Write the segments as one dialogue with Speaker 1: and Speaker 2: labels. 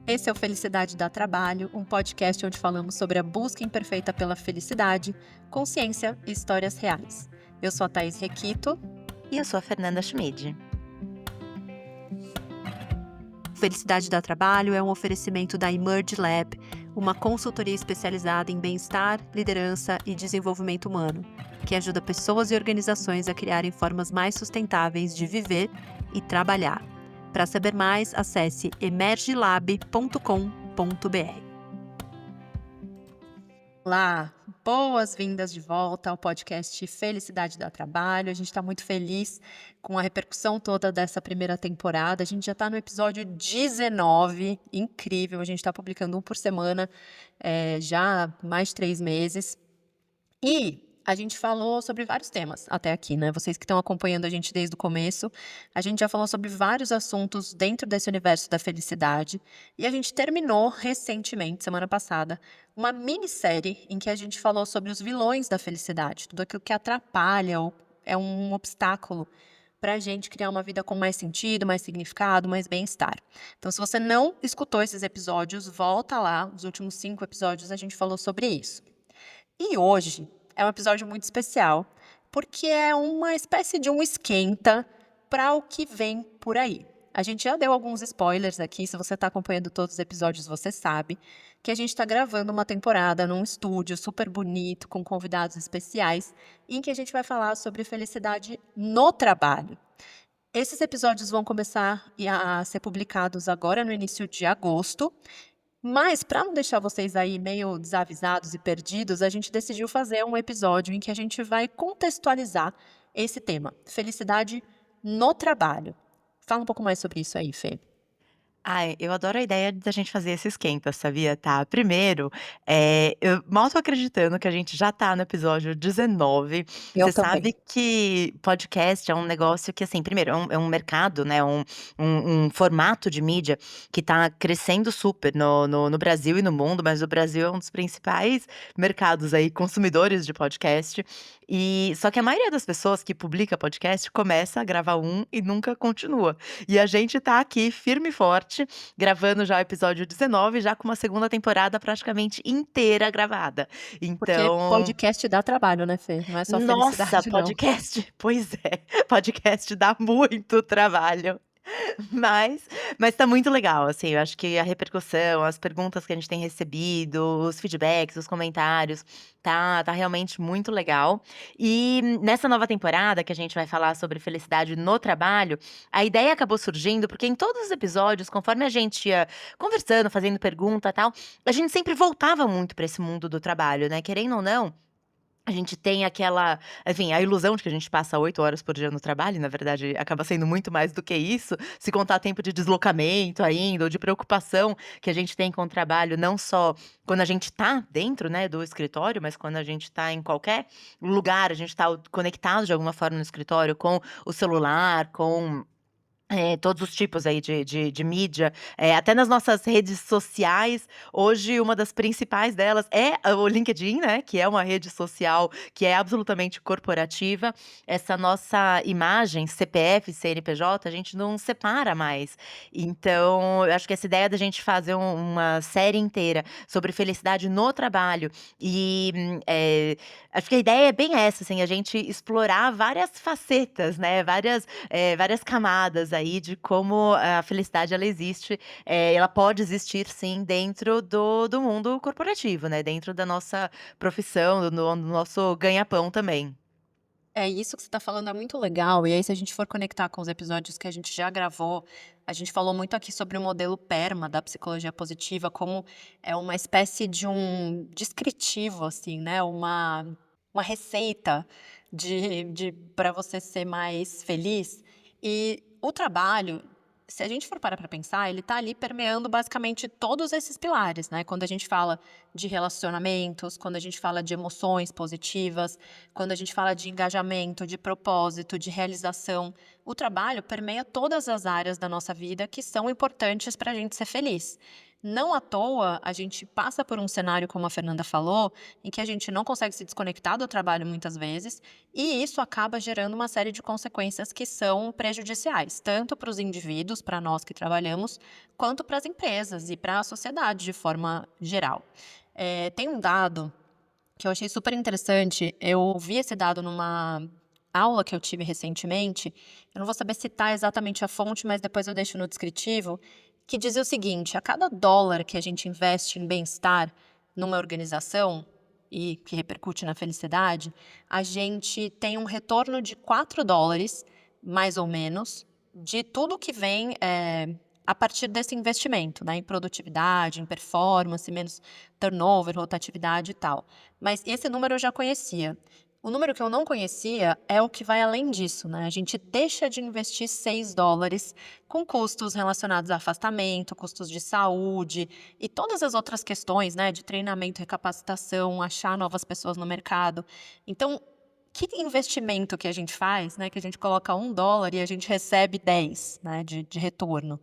Speaker 1: Esse é o Felicidade dá Trabalho, um podcast onde falamos sobre a busca imperfeita pela felicidade, consciência e histórias reais. Eu sou a Thaís Requito.
Speaker 2: E eu sou a Fernanda Schmid.
Speaker 1: Felicidade dá Trabalho é um oferecimento da Emerge Lab, uma consultoria especializada em bem-estar, liderança e desenvolvimento humano, que ajuda pessoas e organizações a criarem formas mais sustentáveis de viver e trabalhar. Para saber mais, acesse emergelab.com.br. Olá, boas-vindas de volta ao podcast Felicidade dá Trabalho. A gente está muito feliz com a repercussão toda dessa primeira temporada. A gente já está no episódio 19, incrível. A gente está publicando um por semana já há mais de 3 meses. E a gente falou sobre vários temas até aqui, né? Vocês que estão acompanhando a gente desde o começo, a gente já falou sobre vários assuntos dentro desse universo da felicidade. E a gente terminou recentemente, semana passada, uma minissérie em que a gente falou sobre os vilões da felicidade, tudo aquilo que atrapalha ou é um obstáculo para a gente criar uma vida com mais sentido, mais significado, mais bem-estar. Então, se você não escutou esses episódios, volta lá. Os últimos 5 episódios a gente falou sobre isso. E hoje é um episódio muito especial, porque é uma espécie de um esquenta para o que vem por aí. A gente já deu alguns spoilers aqui, se você está acompanhando todos os episódios, você sabe que a gente está gravando uma temporada num estúdio super bonito, com convidados especiais, em que a gente vai falar sobre felicidade no trabalho. Esses episódios vão começar a ser publicados agora no início de agosto. Mas, para não deixar vocês aí meio desavisados e perdidos, a gente decidiu fazer um episódio em que a gente vai contextualizar esse tema, felicidade no trabalho. Fala um pouco mais sobre isso aí, Fê.
Speaker 2: Ai, eu adoro a ideia da gente fazer esse esquenta, sabia, tá? Primeiro, eu mal tô acreditando que a gente já tá no episódio 19.
Speaker 1: Eu
Speaker 2: Você
Speaker 1: também.
Speaker 2: sabe que podcast é um negócio que, assim, primeiro, é um mercado, né, um formato de mídia que tá crescendo super no Brasil e no mundo, mas o Brasil é um dos principais mercados aí, consumidores de podcast. E só que a maioria das pessoas que publica podcast começa a gravar um e nunca continua. E a gente tá aqui firme e forte, gravando já o episódio 19, já com uma segunda temporada praticamente inteira gravada.
Speaker 1: Porque
Speaker 2: Então,
Speaker 1: podcast dá trabalho, né, Fê? Não é só
Speaker 2: nossa,
Speaker 1: felicidade, não.
Speaker 2: podcast, pois é, podcast dá muito trabalho. Mas mas tá muito legal, assim, eu acho que a repercussão, as perguntas que a gente tem recebido, os feedbacks, os comentários, tá realmente muito legal. E nessa nova temporada que a gente vai falar sobre felicidade no trabalho, a ideia acabou surgindo, porque em todos os episódios, conforme a gente ia conversando, fazendo pergunta, tal, a gente sempre voltava muito pra esse mundo do trabalho, né, querendo ou não, a gente tem aquela, enfim, a ilusão de que a gente passa 8 horas por dia no trabalho, e na verdade acaba sendo muito mais do que isso, se contar tempo de deslocamento ainda, ou de preocupação que a gente tem com o trabalho, não só quando a gente tá dentro, né, do escritório, mas quando a gente tá em qualquer lugar, a gente tá conectado de alguma forma no escritório com o celular, com todos os tipos aí de mídia, até nas nossas redes sociais, hoje uma das principais delas é o LinkedIn, né, que é uma rede social que é absolutamente corporativa. Essa nossa imagem, CPF, CNPJ, a gente não separa mais. Então, eu acho que essa ideia da gente fazer uma série inteira sobre felicidade no trabalho e, acho que a ideia é bem essa, assim, a gente explorar várias facetas, né, várias camadas aí de como a felicidade ela existe, ela pode existir sim dentro do mundo corporativo, né, dentro da nossa profissão, do nosso ganha-pão também.
Speaker 1: É, isso que você está falando é muito legal. E aí, se a gente for conectar com os episódios que a gente já gravou, a gente falou muito aqui sobre o modelo PERMA da psicologia positiva, como é uma espécie de um descritivo, assim, né? Uma receita de para você ser mais feliz. E o trabalho, se a gente for parar para pensar, ele está ali permeando basicamente todos esses pilares, né? Quando a gente fala de relacionamentos, quando a gente fala de emoções positivas, quando a gente fala de engajamento, de propósito, de realização, o trabalho permeia todas as áreas da nossa vida que são importantes para a gente ser feliz. Não à toa, a gente passa por um cenário, como a Fernanda falou, em que a gente não consegue se desconectar do trabalho muitas vezes, e isso acaba gerando uma série de consequências que são prejudiciais, tanto para os indivíduos, para nós que trabalhamos, quanto para as empresas e para a sociedade de forma geral. Tem um dado que eu achei super interessante. Eu vi esse dado numa aula que eu tive recentemente. Eu não vou saber citar exatamente a fonte, mas depois eu deixo no descritivo, que dizia o seguinte: a cada dólar que a gente investe em bem-estar numa organização e que repercute na felicidade, a gente tem um retorno de 4 dólares, mais ou menos, de tudo que vem a partir desse investimento, né, em produtividade, em performance, menos turnover, rotatividade e tal. Mas esse número eu já conhecia. O número que eu não conhecia é o que vai além disso, né? A gente deixa de investir 6 dólares com custos relacionados a afastamento, custos de saúde e todas as outras questões, né? De treinamento, recapacitação, achar novas pessoas no mercado. Então, que investimento que a gente faz, né? Que a gente coloca 1 dólar e a gente recebe 10, né? De retorno.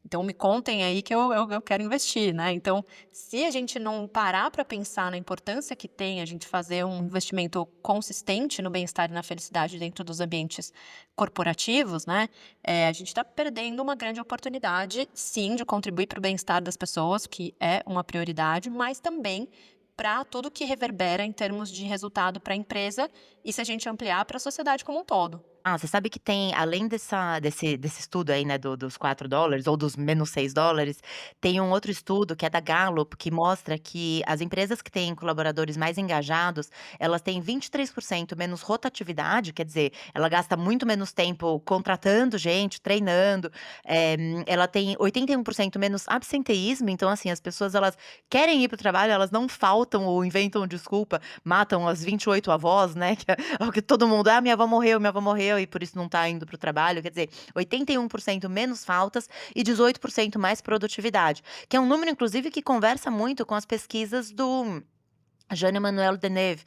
Speaker 1: Então me contem aí que eu quero investir, né. Então, se a gente não parar para pensar na importância que tem a gente fazer um investimento consistente no bem-estar e na felicidade dentro dos ambientes corporativos, né, a gente está perdendo uma grande oportunidade, sim, de contribuir para o bem-estar das pessoas, que é uma prioridade, mas também para tudo que reverbera em termos de resultado para a empresa e se a gente ampliar para a sociedade como um todo.
Speaker 2: Ah, você sabe que tem, além desse estudo aí, né, dos 4 dólares ou dos menos 6 dólares, tem um outro estudo que é da Gallup, que mostra que as empresas que têm colaboradores mais engajados, elas têm 23% menos rotatividade, quer dizer, ela gasta muito menos tempo contratando gente, treinando, ela tem 81% menos absenteísmo, então, assim, as pessoas elas querem ir para o trabalho, elas não faltam ou inventam desculpa, matam as 28 avós, né, que é o que todo mundo: "Ah, minha avó morreu e por isso não tá indo para o trabalho", quer dizer, 81% menos faltas e 18% mais produtividade, que é um número inclusive que conversa muito com as pesquisas do Jean-Emmanuel Deneuve,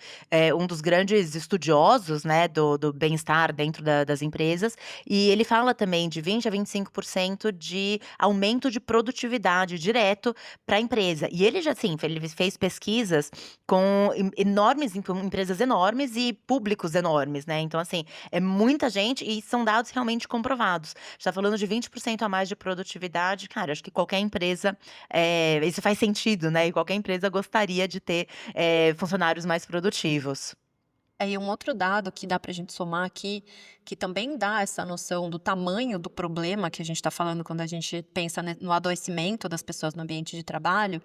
Speaker 2: um dos grandes estudiosos, né, do bem-estar dentro das empresas, e ele fala também de 20 a 25% de aumento de produtividade direto para a empresa. E ele já assim, ele fez pesquisas com enormes empresas enormes e públicos enormes, né, então assim, é muita gente e são dados realmente comprovados. Está falando de 20% a mais de produtividade, cara, acho que qualquer empresa, isso faz sentido, né, e qualquer empresa gostaria de ter funcionários mais produtivos.
Speaker 1: E um outro dado que dá para a gente somar aqui, que também dá essa noção do tamanho do problema que a gente está falando quando a gente pensa no adoecimento das pessoas no ambiente de trabalho,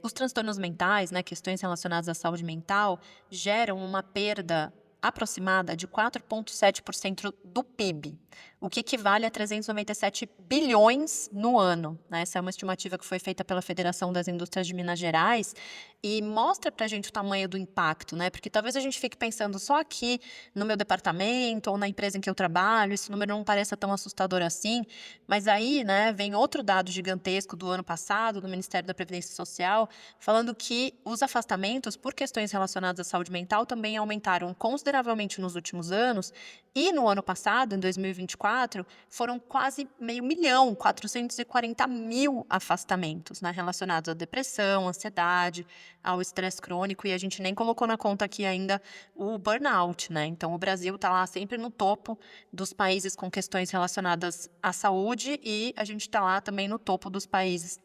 Speaker 1: os transtornos mentais, né, questões relacionadas à saúde mental, geram uma perda aproximada de 4,7% do PIB, o que equivale a 397 bilhões no ano, né? Essa é uma estimativa que foi feita pela Federação das Indústrias de Minas Gerais e mostra para a gente o tamanho do impacto, né? Porque talvez a gente fique pensando só aqui no meu departamento ou na empresa em que eu trabalho, esse número não pareça tão assustador assim, mas aí, né, vem outro dado gigantesco do ano passado, do Ministério da Previdência Social, falando que os afastamentos por questões relacionadas à saúde mental também aumentaram consideravelmente nos últimos anos e no ano passado, em 2024, foram quase 500.000, 440 mil afastamentos, né, relacionados à depressão, ansiedade, ao estresse crônico, e a gente nem colocou na conta aqui ainda o burnout, né? Então, o Brasil está lá sempre no topo dos países com questões relacionadas à saúde e a gente está lá também no topo dos países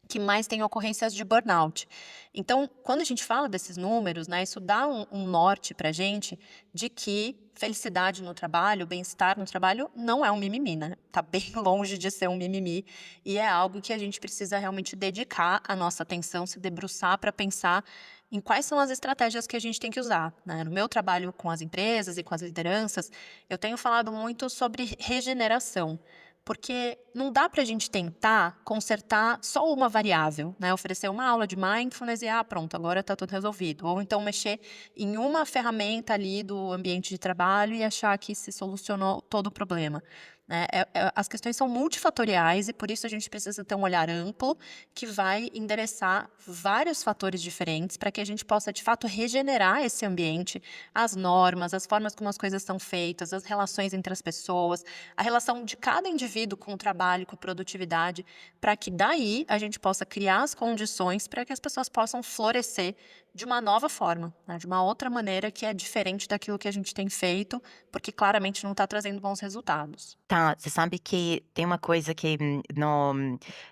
Speaker 1: que mais tem ocorrências de burnout. Então, quando a gente fala desses números, né, isso dá um norte para a gente de que felicidade no trabalho, bem-estar no trabalho não é um mimimi, né? Tá bem longe de ser um mimimi e é algo que a gente precisa realmente dedicar a nossa atenção, se debruçar para pensar em quais são as estratégias que a gente tem que usar, né? No meu trabalho com as empresas e com as lideranças, eu tenho falado muito sobre regeneração. Porque não dá para a gente tentar consertar só uma variável, né? Oferecer uma aula de mindfulness e, pronto, agora está tudo resolvido. Ou então mexer em uma ferramenta ali do ambiente de trabalho e achar que se solucionou todo o problema. né. As questões são multifatoriais e por isso a gente precisa ter um olhar amplo, que vai endereçar vários fatores diferentes, para que a gente possa, de fato, regenerar esse ambiente, as normas, as formas como as coisas são feitas, as relações entre as pessoas, a relação de cada indivíduo com o trabalho, com a produtividade, para que daí a gente possa criar as condições para que as pessoas possam florescer de uma nova forma, né, de uma outra maneira que é diferente daquilo que a gente tem feito, porque claramente não está trazendo bons resultados.
Speaker 2: Tá, você sabe que tem uma coisa que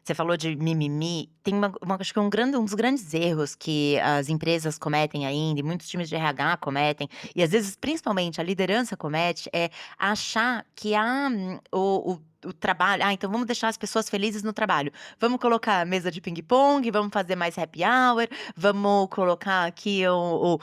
Speaker 2: você falou de mimimi, tem acho que um dos grandes erros que as empresas cometem ainda, e muitos times de RH cometem, e às vezes principalmente a liderança comete, é achar que o trabalho, então vamos deixar as pessoas felizes no trabalho. Vamos colocar mesa de pingue-pongue, vamos fazer mais happy hour, vamos colocar aqui eu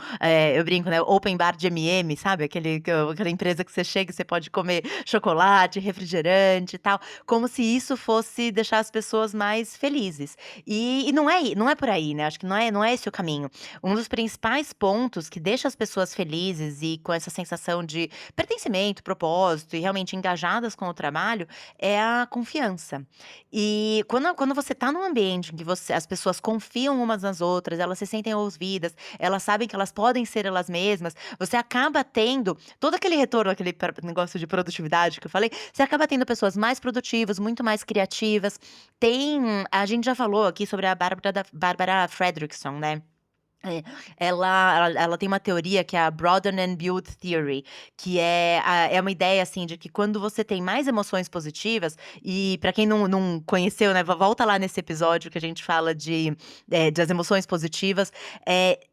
Speaker 2: brinco, né, open bar de MM, sabe, aquela empresa que você chega e você pode comer chocolate, refrigerante e tal, como se isso fosse deixar as pessoas mais felizes. E não é por aí, né, acho que não é esse o caminho. Um dos principais pontos que deixa as pessoas felizes e com essa sensação de pertencimento, propósito e realmente engajadas com o trabalho, é a confiança. E quando você está num ambiente em que as pessoas confiam umas nas outras, elas se sentem ouvidas, elas sabem que elas podem ser elas mesmas, você acaba tendo todo aquele retorno, aquele negócio de produtividade que eu falei, você acaba tendo pessoas mais produtivas, muito mais criativas. A gente já falou aqui sobre a Barbara Fredrickson, né? É, ela tem uma teoria que é a Broaden and Build Theory, que é uma ideia, assim, de que quando você tem mais emoções positivas, e para quem não conheceu, né, volta lá nesse episódio que a gente fala das emoções positivas,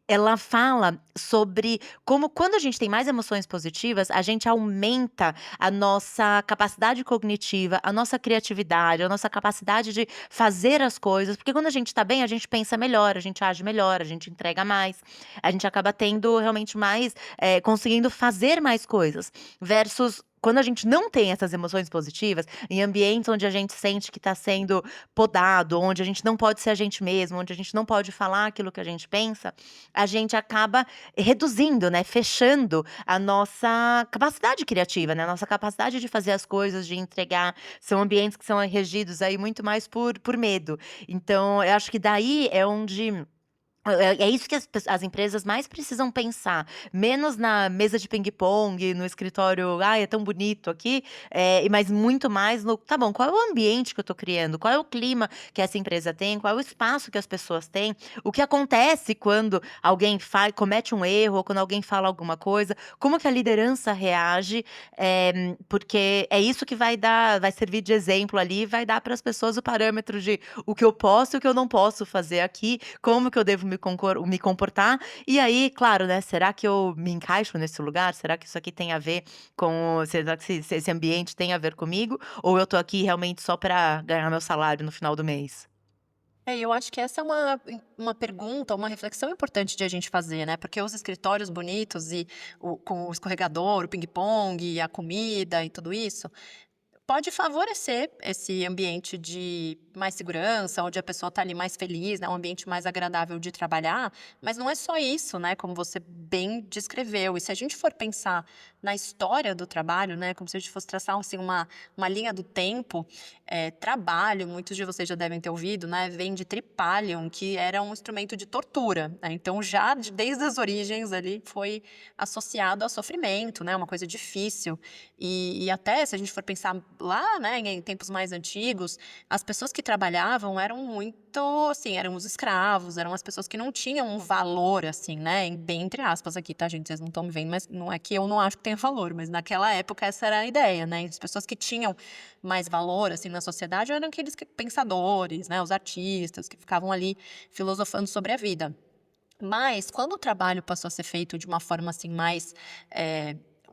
Speaker 2: ela fala sobre como quando a gente tem mais emoções positivas, a gente aumenta a nossa capacidade cognitiva, a nossa criatividade, a nossa capacidade de fazer as coisas, porque quando a gente tá bem, a gente pensa melhor, a gente age melhor, a gente entrega mais, a gente acaba tendo realmente mais, conseguindo fazer mais coisas, versus quando a gente não tem essas emoções positivas, em ambientes onde a gente sente que tá sendo podado, onde a gente não pode ser a gente mesmo, onde a gente não pode falar aquilo que a gente pensa, a gente acaba reduzindo, né, fechando a nossa capacidade criativa, né, a nossa capacidade de fazer as coisas, de entregar. São ambientes que são regidos aí muito mais por medo. Então, eu acho que daí é onde é isso que as empresas mais precisam pensar, menos na mesa de pingue-pongue, no escritório, "Ai, é tão bonito aqui", mas muito mais no: "Tá bom, qual é o ambiente que eu tô criando? Qual é o clima que essa empresa tem? Qual é o espaço que as pessoas têm? O que acontece quando alguém comete um erro ou quando alguém fala alguma coisa? Como que a liderança reage?" Porque é isso que vai servir de exemplo ali, vai dar para as pessoas o parâmetro de o que eu posso e o que eu não posso fazer aqui, como que eu devo me comportar. E aí, claro, né, será que eu me encaixo nesse lugar? Será que isso aqui tem a ver será que se esse ambiente tem a ver comigo? Ou eu tô aqui realmente só para ganhar meu salário no final do mês?
Speaker 1: E eu acho que essa é uma pergunta, uma reflexão importante de a gente fazer, né, porque os escritórios bonitos e com o escorregador, o pingue-pongue, a comida e tudo isso, pode favorecer esse ambiente de mais segurança, onde a pessoa está ali mais feliz, né, um ambiente mais agradável de trabalhar, mas não é só isso, né, como você bem descreveu. E se a gente for pensar na história do trabalho, né, como se a gente fosse traçar, assim, uma linha do tempo, trabalho, muitos de vocês já devem ter ouvido, né, vem de tripalium, que era um instrumento de tortura, né, então já desde as origens ali foi associado a sofrimento, né, uma coisa difícil. E até se a gente for pensar lá, né, em tempos mais antigos, as pessoas que trabalhavam eram muito, assim, eram os escravos, eram as pessoas que não tinham um valor, assim, né, bem entre aspas aqui, tá, gente, vocês não estão me vendo, mas não é que eu não acho que tenha valor, mas naquela época essa era a ideia, né, as pessoas que tinham mais valor, assim, na sociedade eram aqueles pensadores, né, os artistas que ficavam ali filosofando sobre a vida. Mas quando o trabalho passou a ser feito de uma forma, assim, mais,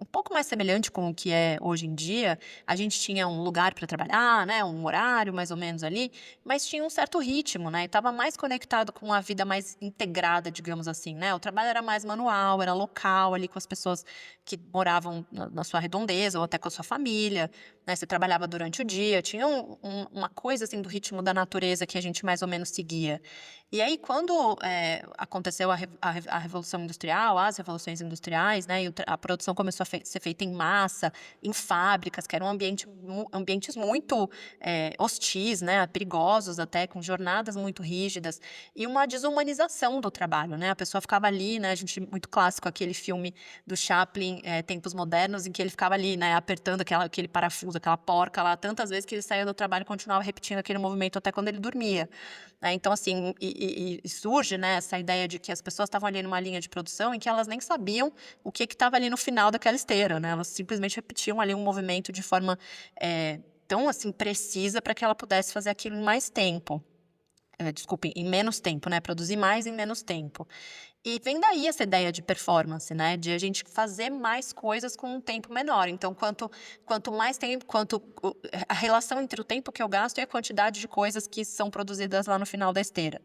Speaker 1: um pouco mais semelhante com o que é hoje em dia, a gente tinha um lugar para trabalhar, né, um horário mais ou menos ali, mas tinha um certo ritmo, né, e estava mais conectado com a vida mais integrada, digamos assim, né. O trabalho era mais manual, era local ali com as pessoas que moravam na sua redondeza ou até com a sua família, né, você trabalhava durante o dia, tinha uma coisa, assim, do ritmo da natureza que a gente mais ou menos seguia. E aí quando, aconteceu a revolução industrial, as revoluções industriais, né, e a produção começou a ser feita em massa, em fábricas, que eram ambientes muito, hostis, né, perigosos até, com jornadas muito rígidas, e uma desumanização do trabalho, né, a pessoa ficava ali, né, a gente muito clássico aquele filme do Chaplin, Tempos Modernos, em que ele ficava ali, né, apertando aquele parafuso, aquela porca lá, tantas vezes que ele saía do trabalho e continuava repetindo aquele movimento até quando ele dormia, né. Então assim, e surge, né, essa ideia de que as pessoas estavam ali numa linha de produção em que elas nem sabiam o que estava ali no final daquela esteira, né, elas simplesmente repetiam ali um movimento de forma, tão assim precisa para que ela pudesse fazer aquilo em mais tempo. Desculpe, em menos tempo, né, produzir mais em menos tempo. E vem daí essa ideia de performance, né, de a gente fazer mais coisas com um tempo menor. Então quanto mais tempo, a relação entre o tempo que eu gasto e a quantidade de coisas que são produzidas lá no final da esteira.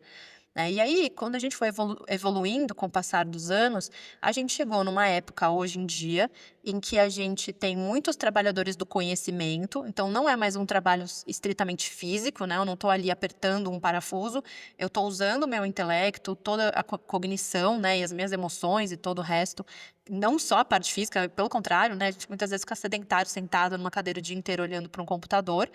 Speaker 1: E aí, quando a gente foi evoluindo com o passar dos anos, a gente chegou numa época, hoje em dia, em que a gente tem muitos trabalhadores do conhecimento, então não é mais um trabalho estritamente físico, né, eu não estou ali apertando um parafuso, eu estou usando o meu intelecto, toda a cognição, né, e as minhas emoções e todo o resto, não só a parte física, pelo contrário, né, a gente muitas vezes fica sedentário, sentado numa cadeira o dia inteiro olhando para um computador,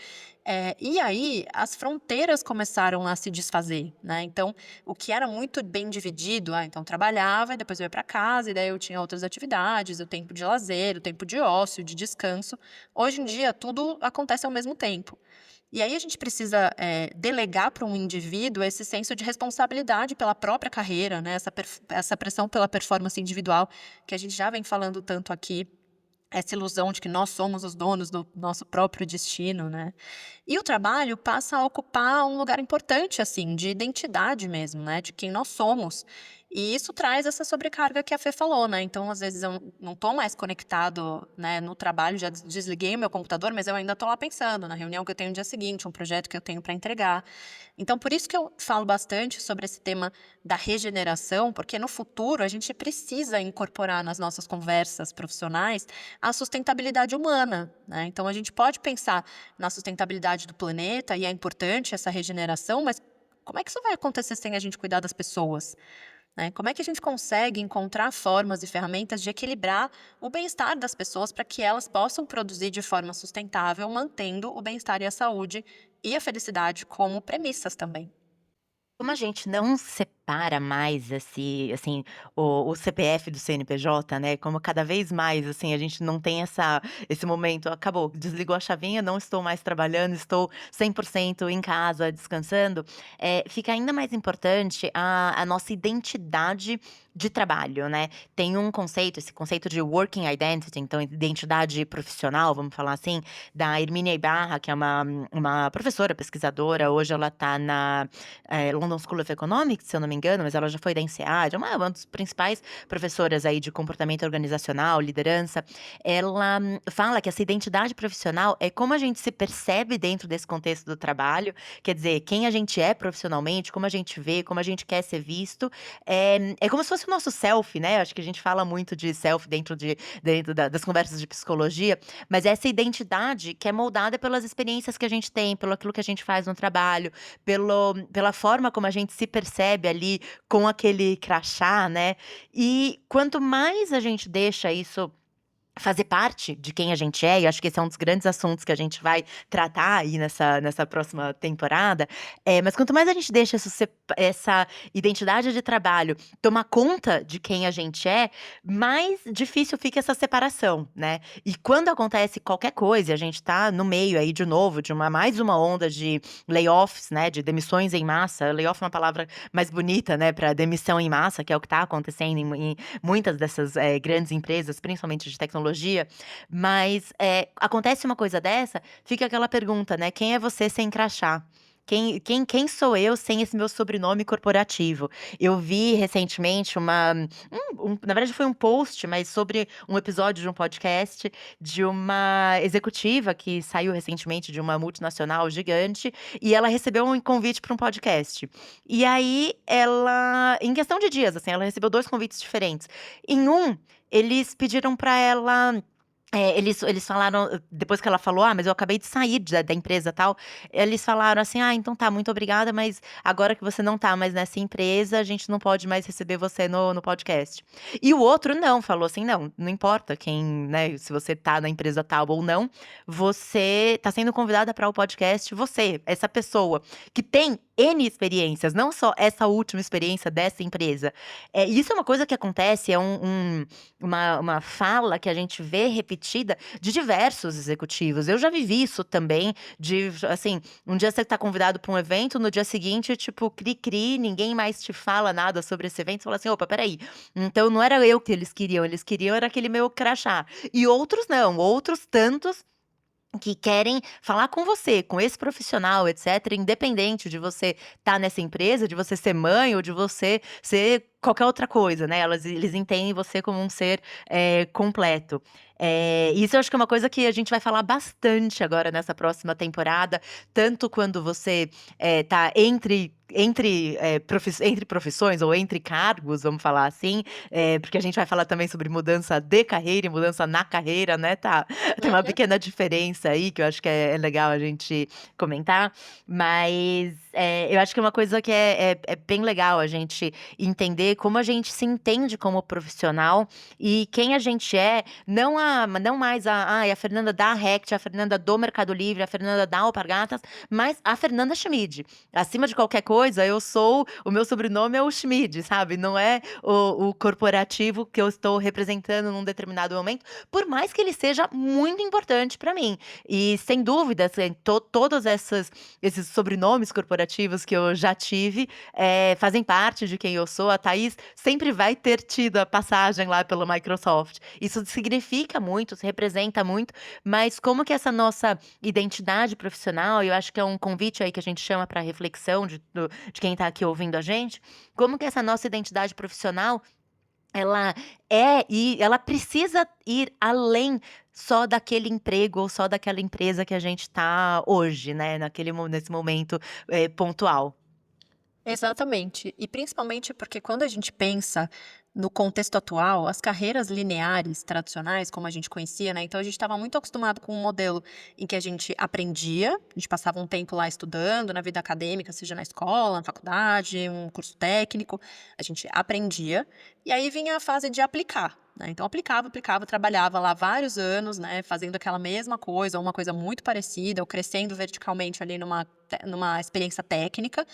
Speaker 1: e aí as fronteiras começaram a se desfazer, né, então o que era muito bem dividido, então trabalhava e depois eu ia para casa, e daí eu tinha outras atividades, o tempo de lazer, o tempo de ócio, de descanso. Hoje em dia tudo acontece ao mesmo tempo. E aí a gente precisa, delegar para um indivíduo esse senso de responsabilidade pela própria carreira, né, essa pressão pela performance individual, que a gente já vem falando tanto aqui, essa ilusão de que nós somos os donos do nosso próprio destino, né. E o trabalho passa a ocupar um lugar importante, assim, de identidade mesmo, né, de quem nós somos. E isso traz essa sobrecarga que a Fê falou, né, então às vezes eu não estou mais conectado, né, no trabalho, já desliguei o meu computador, mas eu ainda estou lá pensando na reunião que eu tenho no dia seguinte, um projeto que eu tenho para entregar. Então por isso que eu falo bastante sobre esse tema da regeneração, porque no futuro a gente precisa incorporar nas nossas conversas profissionais a sustentabilidade humana, né, então a gente pode pensar na sustentabilidade do planeta, e é importante essa regeneração, mas como é que isso vai acontecer sem a gente cuidar das pessoas, né? Como é que a gente consegue encontrar formas e ferramentas de equilibrar o bem-estar das pessoas para que elas possam produzir de forma sustentável, mantendo o bem-estar e a saúde e a felicidade como premissas também?
Speaker 2: Como a gente não separa mais esse assim, o CPF do CNPJ, né, como cada vez mais, assim, a gente não tem esse momento: "Acabou, desligou a chavinha, não estou mais trabalhando, estou 100% em casa descansando", fica ainda mais importante a nossa identidade de trabalho, né. Tem um conceito, esse conceito de working identity, então identidade profissional, vamos falar assim, da Hermínia Ibarra, que é uma professora pesquisadora, hoje ela está na London School of Economics, se eu não me engano, mas ela já foi da INSEAD, é uma das principais professoras aí de comportamento organizacional, liderança. Ela fala que essa identidade profissional é como a gente se percebe dentro desse contexto do trabalho, quer dizer, quem a gente é profissionalmente, como a gente vê, como a gente quer ser visto, é como se fosse o nosso self, né, acho que a gente fala muito de self dentro das conversas de psicologia, mas essa identidade que é moldada pelas experiências que a gente tem, pelo aquilo que a gente faz no trabalho, pela forma como a gente se percebe ali com aquele crachá, né. E quanto mais a gente deixa isso fazer parte de quem a gente é, e acho que esse é um dos grandes assuntos que a gente vai tratar aí nessa próxima temporada, mas quanto mais a gente deixa essa identidade de trabalho tomar conta de quem a gente é, mais difícil fica essa separação, né. E quando acontece qualquer coisa e a gente tá no meio aí de novo de mais uma onda de layoffs, né, de demissões em massa, layoff é uma palavra mais bonita, né, para demissão em massa, que é o que tá acontecendo em muitas dessas, grandes empresas, principalmente de tecnologia, mas, acontece uma coisa dessa, fica aquela pergunta, né, quem é você sem crachá? Quem sou eu sem esse meu sobrenome corporativo? Eu vi recentemente na verdade foi um post, mas sobre um episódio de um podcast de uma executiva que saiu recentemente de uma multinacional gigante, e ela recebeu um convite para um podcast. E aí ela, em questão de dias, assim, ela recebeu 2 convites diferentes. Em um, eles pediram para ela Eles falaram, depois que ela falou: "Ah, mas eu acabei de sair da empresa, tal", eles falaram assim: "Ah, então tá, muito obrigada, mas agora que você não tá mais nessa empresa, a gente não pode mais receber você no podcast". E o outro não, falou assim: "Não, não importa quem, né, se você tá na empresa tal ou não, você tá sendo convidada para o podcast, você, essa pessoa que tem N experiências, não só essa última experiência dessa empresa". Isso é uma coisa que acontece, é uma fala que a gente vê repetida de diversos executivos. Eu já vivi isso também, de assim, um dia você tá convidado para um evento, no dia seguinte, tipo, cri-cri, ninguém mais te fala nada sobre esse evento, você fala assim: "Opa, espera aí, então não era eu que eles queriam era aquele meu crachá". E outros não, outros tantos que querem falar com você, com esse profissional, etcétera, independente de você estar nessa empresa, de você ser mãe ou de você ser qualquer outra coisa, né, eles entendem você como um ser, completo. Isso eu acho que é uma coisa que a gente vai falar bastante agora nessa próxima temporada, tanto quando você, tá entre profissões ou entre cargos, vamos falar assim, porque a gente vai falar também sobre mudança de carreira e mudança na carreira, né, tá tem uma
Speaker 1: Uhum.
Speaker 2: pequena diferença aí que eu acho que é legal a gente comentar, mas, eu acho que é uma coisa que é bem legal a gente entender como a gente se entende como profissional e quem a gente é, não mais a Fernanda da Rect, a Fernanda do Mercado Livre, a Fernanda da Alpargatas, mas a Fernanda Schmid. Acima de qualquer coisa, o meu sobrenome é o Schmid, sabe, não é o corporativo que eu estou representando num determinado momento, por mais que ele seja muito importante para mim. E sem dúvida, assim, todos esses sobrenomes corporativos que eu já tive, fazem parte de quem eu sou. A Thaís sempre vai ter tido a passagem lá pela Microsoft. Isso significa muito, se representa muito, mas como que essa nossa identidade profissional, e eu acho que é um convite aí que a gente chama para reflexão de quem está aqui ouvindo a gente, como que essa nossa identidade profissional ela e ela precisa ir além só daquele emprego ou só daquela empresa que a gente está hoje, né, nesse momento, pontual.
Speaker 1: Exatamente. E principalmente porque quando a gente pensa no contexto atual, as carreiras lineares tradicionais, como a gente conhecia, né? Então a gente estava muito acostumado com um modelo em que a gente aprendia, a gente passava um tempo lá estudando na vida acadêmica, seja na escola, na faculdade, um curso técnico, a gente aprendia, e aí vinha a fase de aplicar. Né? Então aplicava, trabalhava lá vários anos, né, fazendo aquela mesma coisa, ou uma coisa muito parecida, ou crescendo verticalmente ali numa experiência técnica.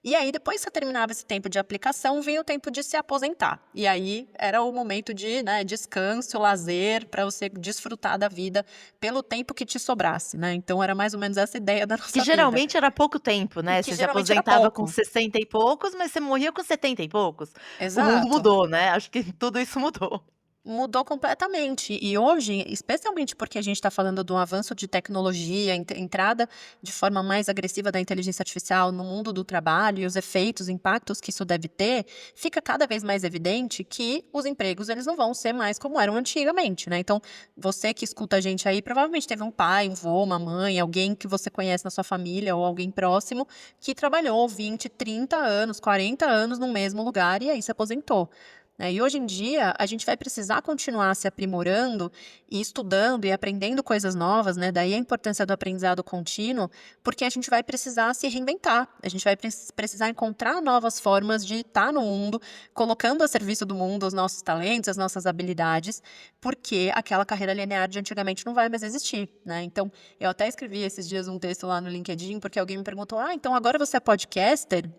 Speaker 1: E aí, depois que você terminava esse tempo de aplicação, vinha o tempo de se aposentar. E aí era o momento de, né, descanso, lazer, para você desfrutar da vida pelo tempo que te sobrasse, né? Então era mais ou menos essa ideia da
Speaker 2: Que
Speaker 1: nossa vida.
Speaker 2: geralmente era pouco tempo,
Speaker 1: E
Speaker 2: né,
Speaker 1: que
Speaker 2: você se
Speaker 1: geralmente era
Speaker 2: aposentava com
Speaker 1: pouco.
Speaker 2: 60 e poucos, mas você morria com 70 e poucos. O mundo
Speaker 1: Exato.
Speaker 2: mudou, né, acho que tudo isso mudou.
Speaker 1: Mudou completamente. E hoje, especialmente porque a gente está falando do avanço de tecnologia, entrada de forma mais agressiva da inteligência artificial no mundo do trabalho e os efeitos, impactos que isso deve ter, fica cada vez mais evidente que os empregos eles não vão ser mais como eram antigamente, né? Então, você que escuta a gente aí, provavelmente teve um pai, um vô, uma mãe, alguém que você conhece na sua família ou alguém próximo que trabalhou 20, 30 anos, 40 anos no mesmo lugar e aí se aposentou. Né? E hoje em dia, a gente vai precisar continuar se aprimorando e estudando e aprendendo coisas novas, né? Daí a importância do aprendizado contínuo, porque a gente vai precisar se reinventar, a gente vai precisar encontrar novas formas de estar no mundo, colocando a serviço do mundo os nossos talentos, as nossas habilidades, porque aquela carreira linear de antigamente não vai mais existir, né? Então, eu até escrevi esses dias um texto lá no LinkedIn, porque alguém me perguntou: ah, então agora você é podcaster?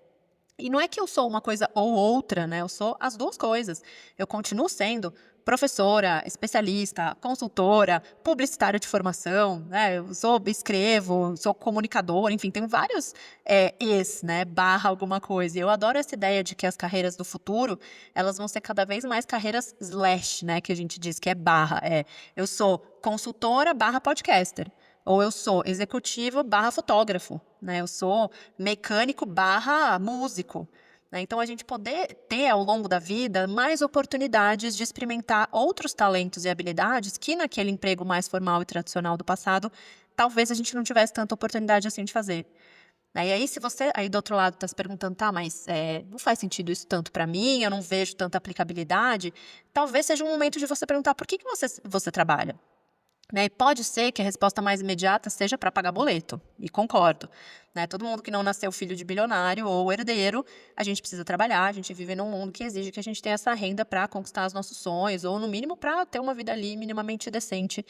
Speaker 1: E não é que eu sou uma coisa ou outra, né, eu sou as 2 coisas. Eu continuo sendo professora, especialista, consultora, publicitária de formação, né, eu escrevo, sou comunicadora, enfim, tenho vários, né, barra alguma coisa. E eu adoro essa ideia de que as carreiras do futuro, elas vão ser cada vez mais carreiras slash, né, que a gente diz que é barra, eu sou consultora barra podcaster, ou eu sou executivo barra fotógrafo, né, eu sou mecânico barra músico. Né? Então, a gente poder ter ao longo da vida mais oportunidades de experimentar outros talentos e habilidades que naquele emprego mais formal e tradicional do passado, talvez a gente não tivesse tanta oportunidade assim de fazer. Né? E aí, se você aí do outro lado está se perguntando, tá, mas não faz sentido isso tanto para mim, eu não vejo tanta aplicabilidade, talvez seja um momento de você perguntar por que você trabalha. Né, e pode ser que a resposta mais imediata seja para pagar boleto, e concordo, né, todo mundo que não nasceu filho de bilionário ou herdeiro, a gente precisa trabalhar, a gente vive num mundo que exige que a gente tenha essa renda para conquistar os nossos sonhos, ou no mínimo para ter uma vida ali minimamente decente,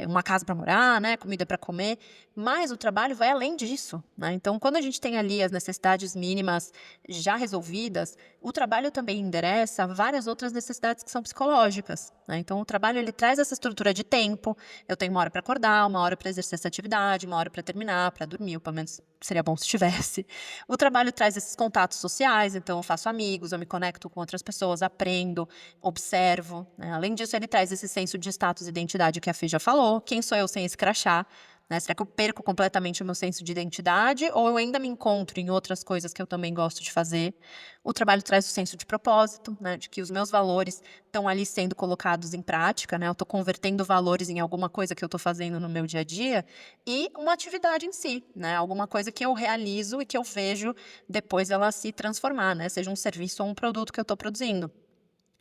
Speaker 1: uma casa para morar, né, comida para comer, mas o trabalho vai além disso, né, então quando a gente tem ali as necessidades mínimas já resolvidas, o trabalho também endereça várias outras necessidades que são psicológicas, né, então o trabalho ele traz essa estrutura de tempo, eu tenho 1 hora para acordar, 1 hora para exercer essa atividade, 1 hora para terminar, para dormir, ou pelo menos seria bom se tivesse. O trabalho traz esses contatos sociais, então eu faço amigos, eu me conecto com outras pessoas, aprendo, observo, né. Além disso, ele traz esse senso de status e identidade que a Fê já falou, quem sou eu sem esse crachá, né, será que eu perco completamente o meu senso de identidade ou eu ainda me encontro em outras coisas que eu também gosto de fazer? O trabalho traz o senso de propósito, né, de que os meus valores estão ali sendo colocados em prática, né, eu estou convertendo valores em alguma coisa que eu estou fazendo no meu dia a dia, e uma atividade em si, né, alguma coisa que eu realizo e que eu vejo depois ela se transformar, né, seja um serviço ou um produto que eu estou produzindo.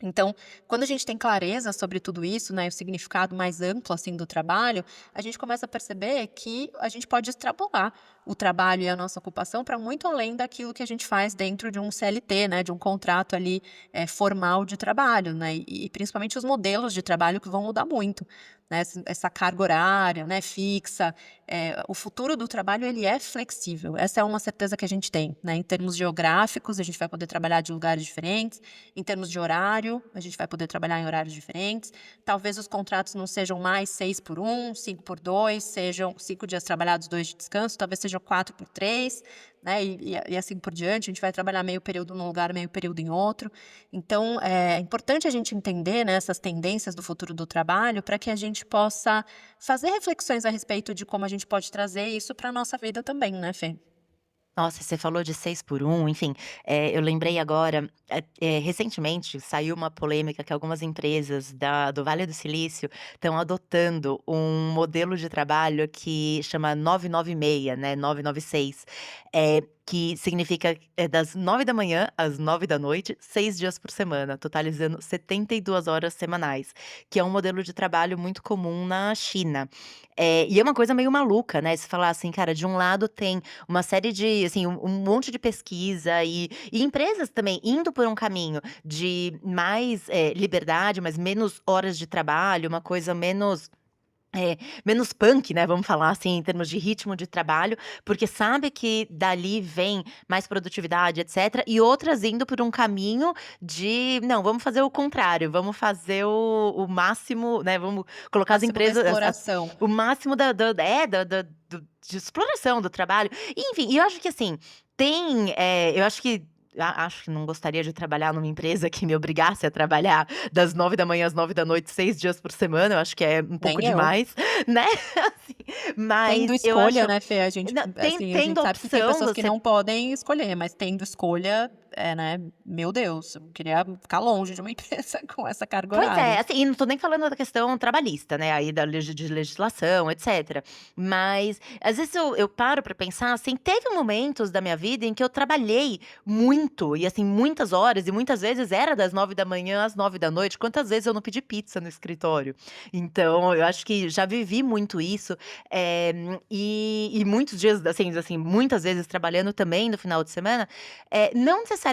Speaker 1: Então, quando a gente tem clareza sobre tudo isso, né, o significado mais amplo, assim, do trabalho, a gente começa a perceber que a gente pode extrapolar o trabalho e a nossa ocupação para muito além daquilo que a gente faz dentro de um CLT, né, de um contrato ali, formal de trabalho, né, e principalmente os modelos de trabalho que vão mudar muito, né, essa carga horária, né, fixa, o futuro do trabalho ele é flexível, essa é uma certeza que a gente tem, né, em termos geográficos, a gente vai poder trabalhar de lugares diferentes, em termos de horário, a gente vai poder trabalhar em horários diferentes. Talvez os contratos não sejam mais 6 por 1, 5 por 2, sejam 5 dias trabalhados, 2 de descanso, talvez sejam 4 por 3, né, e assim por diante. A gente vai trabalhar meio período num lugar, meio período em outro. Então, é importante a gente entender, né, essas tendências do futuro do trabalho para que a gente possa fazer reflexões a respeito de como a gente pode trazer isso para a nossa vida também, né, Fê?
Speaker 2: Nossa, você falou de 6 por 1, enfim, eu lembrei agora, recentemente saiu uma polêmica que algumas empresas do Vale do Silício estão adotando um modelo de trabalho que chama 996, né, 996, que significa, das 9 da manhã às 9 da noite, 6 dias por semana, totalizando 72 horas semanais, que é um modelo de trabalho muito comum na China. E é uma coisa meio maluca, né, se falar assim, cara, de um lado tem uma série de, assim, um monte de pesquisa e empresas também indo por um caminho de mais, liberdade, mas menos horas de trabalho, uma coisa menos punk, né, vamos falar assim, em termos de ritmo de trabalho, porque sabe que dali vem mais produtividade, etcétera, e outras indo por um caminho de: "Não, vamos fazer o contrário, vamos fazer o máximo, né, vamos colocar as
Speaker 1: Máximo da
Speaker 2: empresas as
Speaker 1: exploração.
Speaker 2: o máximo da de exploração do trabalho". Enfim, e eu acho que assim, eu acho que acho que não gostaria de trabalhar numa empresa que me obrigasse a trabalhar das 9 da manhã às 9 da noite, 6 dias por semana, eu acho que é um pouco
Speaker 1: Nem eu.
Speaker 2: demais, né, assim, mas
Speaker 1: Tendo
Speaker 2: eu
Speaker 1: escolha,
Speaker 2: acho
Speaker 1: né, Fê, a gente
Speaker 2: não,
Speaker 1: assim, a
Speaker 2: tendo
Speaker 1: gente
Speaker 2: a
Speaker 1: sabe que tem
Speaker 2: opção,
Speaker 1: pessoas que
Speaker 2: você
Speaker 1: não podem escolher, mas tendo escolha, né, meu Deus, eu queria ficar longe de uma empresa com essa carga
Speaker 2: pois é,
Speaker 1: horária.
Speaker 2: assim, e não tô nem falando da questão trabalhista, né, aí da legislação, etcétera. Mas, às vezes eu paro pra pensar, assim, teve momentos da minha vida em que eu trabalhei muito, e assim, muitas horas, e muitas vezes era das 9 da manhã às 9 da noite, quantas vezes eu não pedi pizza no escritório. Então, eu acho que já vivi muito isso, e muitos dias, assim, muitas vezes trabalhando também no final de semana, não necessariamente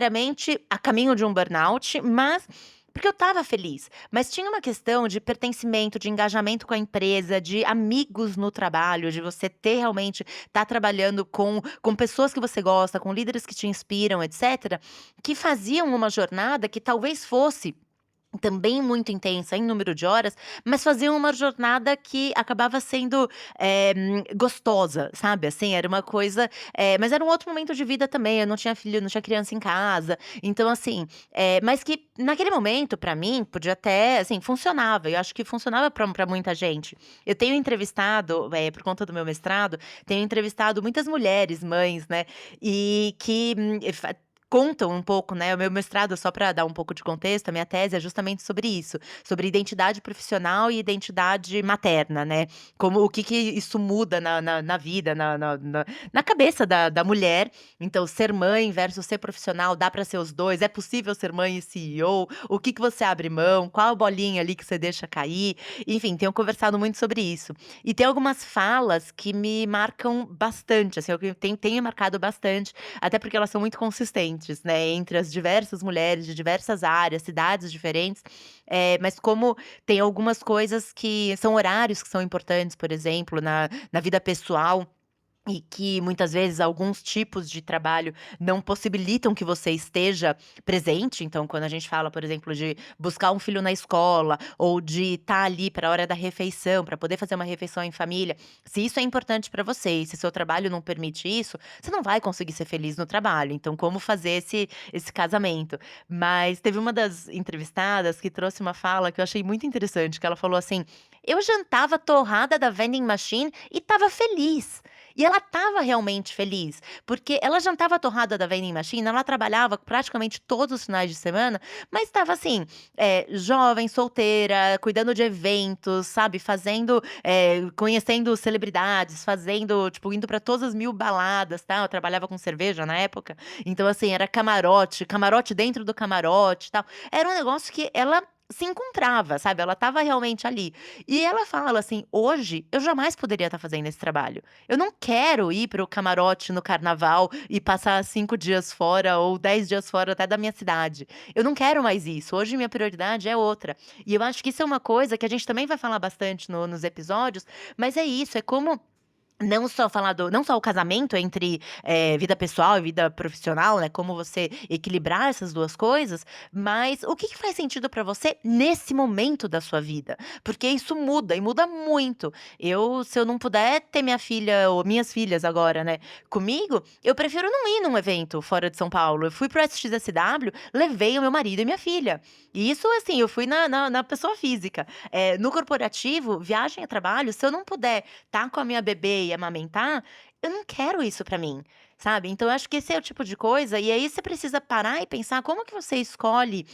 Speaker 2: a caminho de um burnout, mas porque eu estava feliz, mas tinha uma questão de pertencimento, de engajamento com a empresa, de amigos no trabalho, de você ter realmente estar trabalhando com pessoas que você gosta, com líderes que te inspiram, etcétera, que faziam uma jornada que talvez fosse também muito intensa em número de horas, mas faziam uma jornada que acabava sendo, gostosa, sabe, assim, era uma coisa, mas era um outro momento de vida também, eu não tinha filho, não tinha criança em casa, então assim, mas que naquele momento pra mim podia até, assim, funcionava, eu acho que funcionava pra muita gente. Eu tenho entrevistado, por conta do meu mestrado, tenho entrevistado muitas mulheres, mães, né, e que, contam um pouco, né, o meu mestrado, só para dar um pouco de contexto, a minha tese é justamente sobre isso, sobre identidade profissional e identidade materna, né, como o que que isso muda na vida, na cabeça da mulher. Então, ser mãe versus ser profissional, dá para ser os 2? É possível ser mãe e CEO? O que que você abre mão? Qual a bolinha ali que você deixa cair? Enfim, tenho conversado muito sobre isso. E tem algumas falas que me marcam bastante, assim, eu tenho marcado bastante, até porque elas são muito consistentes, né, entre as diversas mulheres de diversas áreas, cidades diferentes, mas como tem algumas coisas que são horários que são importantes, por exemplo, na vida pessoal, e que muitas vezes alguns tipos de trabalho não possibilitam que você esteja presente. Então, quando a gente fala, por exemplo, de buscar um filho na escola ou de estar ali para a hora da refeição, para poder fazer uma refeição em família, se isso é importante para você e se seu trabalho não permite isso, você não vai conseguir ser feliz no trabalho. Então, como fazer esse casamento? Mas teve uma das entrevistadas que trouxe uma fala que eu achei muito interessante, que ela falou assim: "Eu jantava torrada da vending machine e estava feliz". E ela estava realmente feliz, porque ela jantava a torrada da vending machine, ela trabalhava praticamente todos os finais de semana, mas estava assim, jovem, solteira, cuidando de eventos, sabe, fazendo, conhecendo celebridades, fazendo tipo, indo pra todas as 1000 baladas, tal. Eu trabalhava com cerveja na época, então assim, era camarote, camarote dentro do camarote, tal. Era um negócio que ela se encontrava, sabe, ela estava realmente ali. E ela fala assim: "Hoje, eu jamais poderia estar fazendo esse trabalho. Eu não quero ir para o camarote no carnaval e passar 5 dias fora ou 10 dias fora até da minha cidade. Eu não quero mais isso, hoje minha prioridade é outra". E eu acho que isso é uma coisa que a gente também vai falar bastante nos episódios, mas é isso, é como não só o casamento entre, vida pessoal e vida profissional, né, como você equilibrar essas 2 coisas, mas o que que faz sentido pra você nesse momento da sua vida? Porque isso muda e muda muito. Se eu não puder ter minha filha ou minhas filhas agora, né, comigo, eu prefiro não ir num evento fora de São Paulo. Eu fui para o SXSW, levei o meu marido e minha filha. E isso, assim, eu fui na pessoa física. No corporativo, viagem a trabalho, se eu não puder tá com a minha bebê e amamentar, eu não quero isso pra mim, sabe. Então eu acho que esse é o tipo de coisa, e aí você precisa parar e pensar como que você escolhe,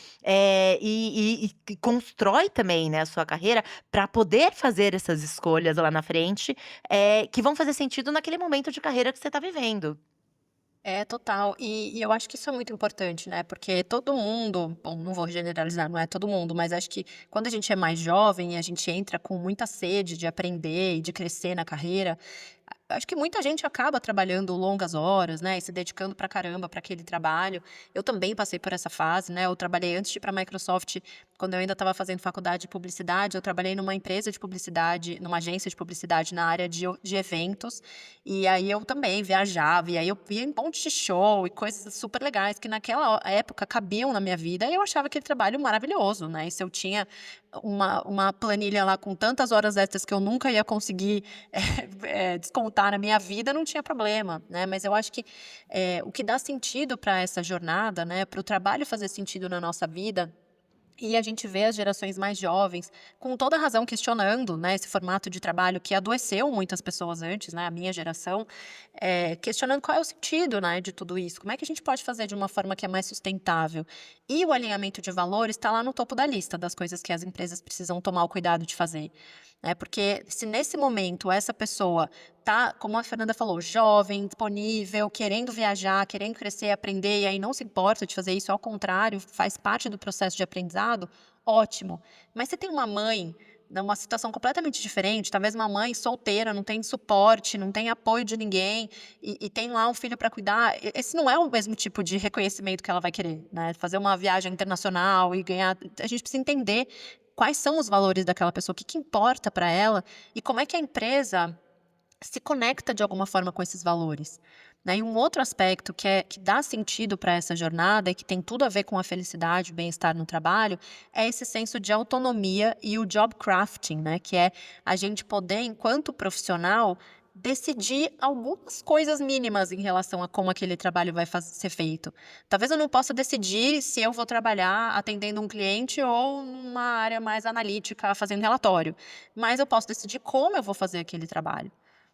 Speaker 2: e constrói também, né, a sua carreira pra poder fazer essas escolhas lá na frente, que vão fazer sentido naquele momento de carreira que você tá vivendo.
Speaker 1: É, total. E eu acho que isso é muito importante, né, porque todo mundo, bom, não vou generalizar, não é todo mundo, mas acho que quando a gente é mais jovem e a gente entra com muita sede de aprender e de crescer na carreira, acho que muita gente acaba trabalhando longas horas, né, e se dedicando pra caramba para aquele trabalho. Eu também passei por essa fase, né, eu trabalhei antes de ir pra Microsoft, quando eu ainda estava fazendo faculdade de publicidade, eu trabalhei numa empresa de publicidade, numa agência de publicidade na área de eventos, e aí eu também viajava, e aí eu ia em um monte de show e coisas super legais que naquela época cabiam na minha vida, e eu achava aquele trabalho maravilhoso, né, e se eu tinha uma planilha lá com tantas horas extras que eu nunca ia conseguir, descontar na minha vida, não tinha problema, né. Mas eu acho que, o que dá sentido para essa jornada, né, para o trabalho fazer sentido na nossa vida, e a gente vê as gerações mais jovens, com toda razão, questionando, né, esse formato de trabalho que adoeceu muitas pessoas antes, né, a minha geração, questionando qual é o sentido, né, de tudo isso. Como é que a gente pode fazer de uma forma que é mais sustentável? E o alinhamento de valores está lá no topo da lista das coisas que as empresas precisam tomar o cuidado de fazer, né, porque se nesse momento essa pessoa tá, como a Fernanda falou, jovem, disponível, querendo viajar, querendo crescer, aprender, e aí não se importa de fazer isso, ao contrário, faz parte do processo de aprendizado, ótimo. Mas você tem uma mãe, numa situação completamente diferente, talvez uma mãe solteira, não tem suporte, não tem apoio de ninguém, e tem lá um filho para cuidar, esse não é o mesmo tipo de reconhecimento que ela vai querer, né? Fazer uma viagem internacional e ganhar. A gente precisa entender quais são os valores daquela pessoa, o que que importa para ela, e como é que a empresa se conecta de alguma forma com esses valores, né. E um outro aspecto que dá sentido para essa jornada e que tem tudo a ver com a felicidade, o bem-estar no trabalho, é esse senso de autonomia e o job crafting, né, que é a gente poder, enquanto profissional, decidir algumas coisas mínimas em relação a como aquele trabalho vai ser feito. Talvez eu não possa decidir se eu vou trabalhar atendendo um cliente ou numa área mais analítica fazendo relatório, mas eu posso decidir como eu vou fazer aquele trabalho,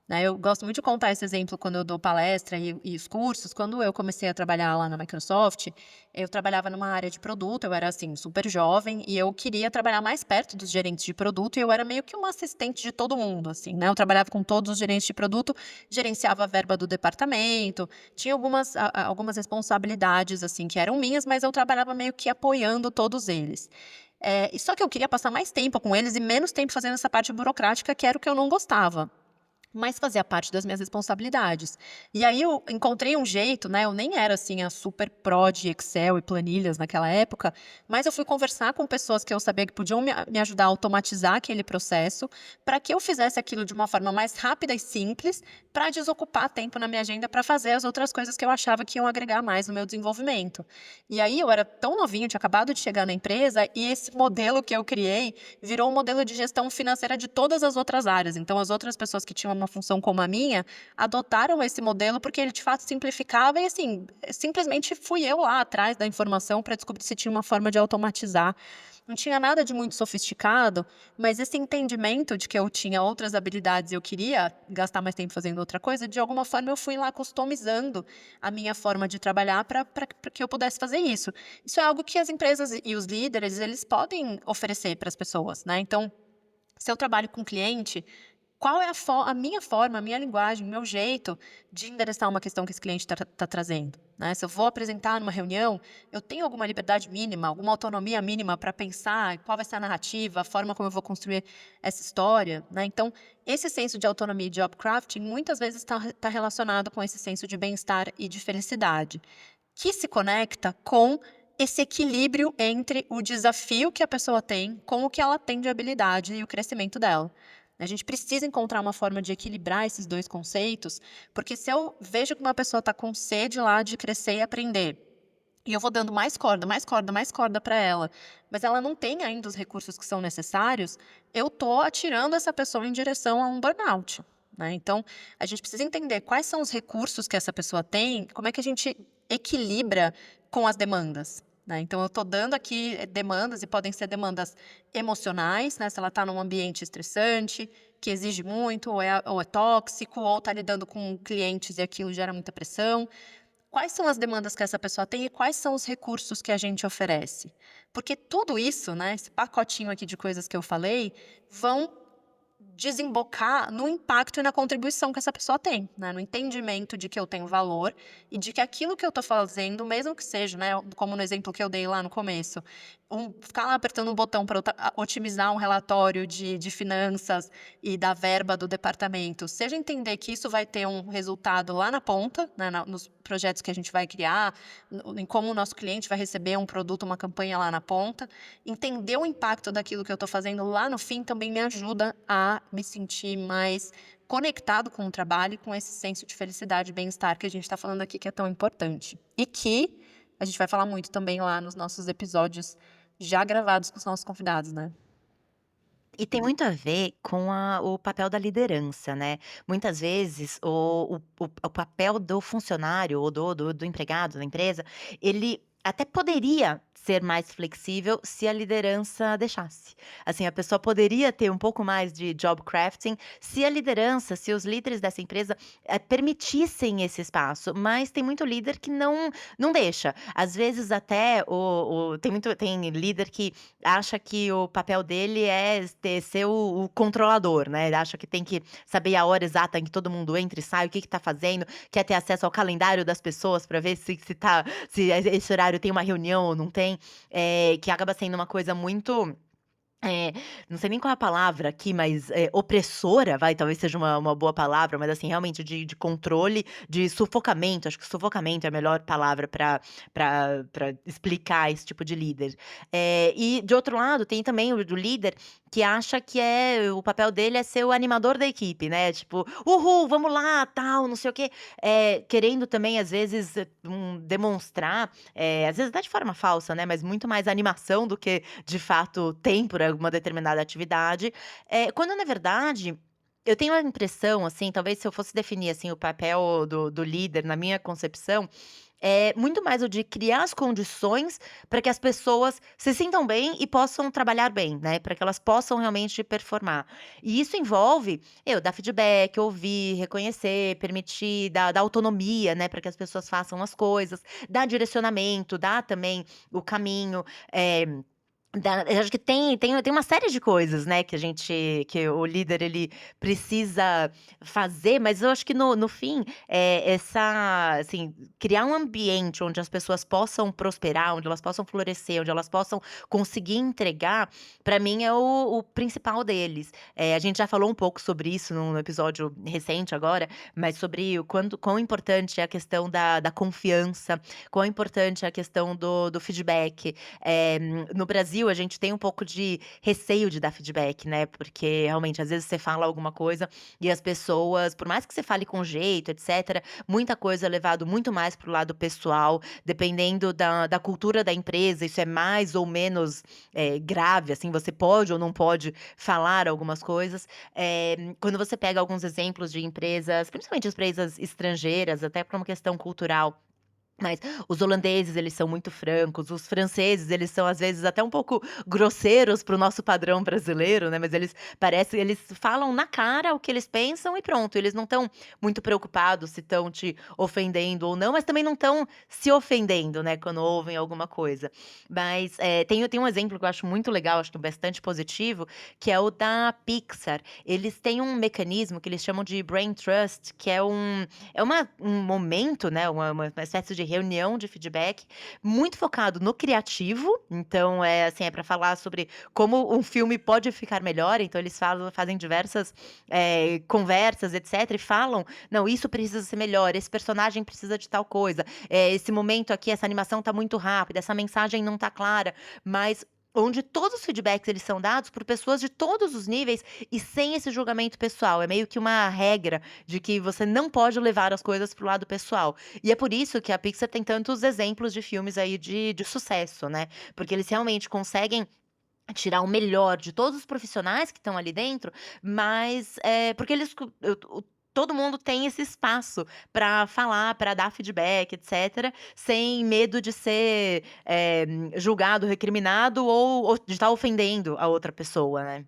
Speaker 1: né. Eu gosto muito de contar esse exemplo quando eu dou palestra e os cursos. Quando eu comecei a trabalhar lá na Microsoft, eu trabalhava numa área de produto, eu era, assim, super jovem e eu queria trabalhar mais perto dos gerentes de produto e eu era meio que uma assistente de todo mundo, assim, né. Eu trabalhava com todos os gerentes de produto, gerenciava a verba do departamento, tinha algumas responsabilidades, assim, que eram minhas, mas eu trabalhava meio que apoiando todos eles. E só que eu queria passar mais tempo com eles e menos tempo fazendo essa parte burocrática, que era o que eu não gostava. Mas fazia parte das minhas responsabilidades. E aí eu encontrei um jeito, né, eu nem era, assim, a super pró de Excel e planilhas naquela época, mas eu fui conversar com pessoas que eu sabia que podiam me ajudar a automatizar aquele processo, para que eu fizesse aquilo de uma forma mais rápida e simples, para desocupar tempo na minha agenda para fazer as outras coisas que eu achava que iam agregar mais no meu desenvolvimento. E aí eu era tão novinha, tinha acabado de chegar na empresa, e esse modelo que eu criei virou um modelo de gestão financeira de todas as outras áreas. Então, as outras pessoas que tinham uma função como a minha, adotaram esse modelo porque ele de fato simplificava e assim, simplesmente fui eu lá atrás da informação para descobrir se tinha uma forma de automatizar. Não tinha nada de muito sofisticado, mas esse entendimento de que eu tinha outras habilidades e eu queria gastar mais tempo fazendo outra coisa, de alguma forma eu fui lá customizando a minha forma de trabalhar para que eu pudesse fazer isso. Isso é algo que as empresas e os líderes, eles podem oferecer para as pessoas, né. Então, se eu trabalho com cliente, qual é a minha forma, a minha linguagem, o meu jeito de endereçar uma questão que esse cliente está trazendo, né. Se eu vou apresentar numa reunião, eu tenho alguma liberdade mínima, alguma autonomia mínima para pensar qual vai ser a narrativa, a forma como eu vou construir essa história, né. Então, esse senso de autonomia e job crafting muitas vezes está relacionado com esse senso de bem-estar e de felicidade, que se conecta com esse equilíbrio entre o desafio que a pessoa tem com o que ela tem de habilidade e o crescimento dela. A gente precisa encontrar uma forma de equilibrar esses 2 conceitos, porque se eu vejo que uma pessoa está com sede lá de crescer e aprender, e eu vou dando mais corda, mais corda, mais corda para ela, mas ela não tem ainda os recursos que são necessários, eu tô atirando essa pessoa em direção a um burnout, né. Então, a gente precisa entender quais são os recursos que essa pessoa tem, como é que a gente equilibra com as demandas, né. Então eu tô dando aqui, demandas e podem ser demandas emocionais, né, se ela está num ambiente estressante, que exige muito, ou é tóxico, ou está lidando com clientes e aquilo gera muita pressão. Quais são as demandas que essa pessoa tem e quais são os recursos que a gente oferece? Porque tudo isso, né, esse pacotinho aqui de coisas que eu falei, vão desembocar no impacto e na contribuição que essa pessoa tem, né, no entendimento de que eu tenho valor e de que aquilo que eu estou fazendo, mesmo que seja, né, como no exemplo que eu dei lá no começo, ficar lá apertando um botão para otimizar um relatório de finanças e da verba do departamento, seja entender que isso vai ter um resultado lá na ponta, né, nos projetos que a gente vai criar, em como o nosso cliente vai receber um produto, uma campanha lá na ponta, entender o impacto daquilo que eu estou fazendo lá no fim também me ajuda a me sentir mais conectado com o trabalho e com esse senso de felicidade e bem-estar que a gente está falando aqui, que é tão importante. E que a gente vai falar muito também lá nos nossos episódios já gravados com os nossos convidados, né.
Speaker 2: E tem muito a ver com o papel da liderança, né. Muitas vezes o papel do funcionário ou do empregado da empresa, ele até poderia ser mais flexível se a liderança deixasse. Assim, a pessoa poderia ter um pouco mais de job crafting se a liderança, se os líderes dessa empresa, permitissem esse espaço, mas tem muito líder que não deixa. Às vezes até tem líder que acha que o papel dele é ser o controlador, né, ele acha que tem que saber a hora exata em que todo mundo entra e sai, o que que tá fazendo, quer ter acesso ao calendário das pessoas para ver se esse horário tem uma reunião ou não tem, que acaba sendo uma coisa muito não sei nem qual é a palavra aqui, mas, opressora, vai, talvez seja uma boa palavra, mas, assim, realmente de controle, de sufocamento, acho que sufocamento é a melhor palavra para explicar esse tipo de líder. E de outro lado, tem também o do líder que acha que o papel dele é ser o animador da equipe, né, tipo: "Uhul, vamos lá, tal, não sei o quê", querendo também, às vezes, demonstrar, às vezes até de forma falsa, né, mas muito mais animação do que de fato tem por alguma determinada atividade, quando na verdade, eu tenho a impressão, assim, talvez se eu fosse definir, assim, o papel do líder na minha concepção, é muito mais o de criar as condições para que as pessoas se sintam bem e possam trabalhar bem, né, para que elas possam realmente performar. E isso envolve eu dar feedback, ouvir, reconhecer, permitir, dar autonomia, né, para que as pessoas façam as coisas, dar direcionamento, dar também o caminho, eh eu acho que tem uma série de coisas, né, que o líder ele precisa fazer, mas eu acho que no fim, assim, criar um ambiente onde as pessoas possam prosperar, onde elas possam florescer, onde elas possam conseguir entregar, para mim é o principal deles. A gente já falou um pouco sobre isso num episódio recente agora, mas sobre o quão importante é a questão da confiança, quão importante é a questão do feedback. No Brasil, a gente tem um pouco de receio de dar feedback, né, porque realmente, às vezes, você fala alguma coisa e as pessoas, por mais que você fale com jeito, etcétera, muita coisa é levado muito mais para o lado pessoal, dependendo da cultura da empresa, isso é mais ou menos, grave, assim, você pode ou não pode falar algumas coisas. Quando você pega alguns exemplos de empresas, principalmente empresas estrangeiras, até por uma questão cultural, mas os holandeses, eles são muito francos, os franceses, eles são, às vezes, até um pouco grosseiros para o nosso padrão brasileiro, né, mas eles falam na cara o que eles pensam e pronto, eles não estão muito preocupados se estão te ofendendo ou não, mas também não estão se ofendendo, né, quando ouvem alguma coisa. Mas, tem um exemplo que eu acho muito legal, acho que bastante positivo, que é o da Pixar. Eles têm um mecanismo que eles chamam de Brain Trust, que um momento, né, uma espécie de reunião de feedback, muito focado no criativo, então assim, é para falar sobre como um filme pode ficar melhor, então eles fazem diversas, conversas, etcétera, e falam: "Não, isso precisa ser melhor, esse personagem precisa de tal coisa, esse momento aqui, essa animação tá muito rápida, essa mensagem não tá clara", mas onde todos os feedbacks eles são dados por pessoas de todos os níveis e sem esse julgamento pessoal, é meio que uma regra de que você não pode levar as coisas para o lado pessoal. E é por isso que a Pixar tem tantos exemplos de filmes aí de sucesso, né, porque eles realmente conseguem tirar o melhor de todos os profissionais que estão ali dentro, mas, porque eles co o todo mundo tem esse espaço para falar, para dar feedback, etcétera, sem medo de ser, julgado, recriminado ou de estar ofendendo a outra pessoa, né.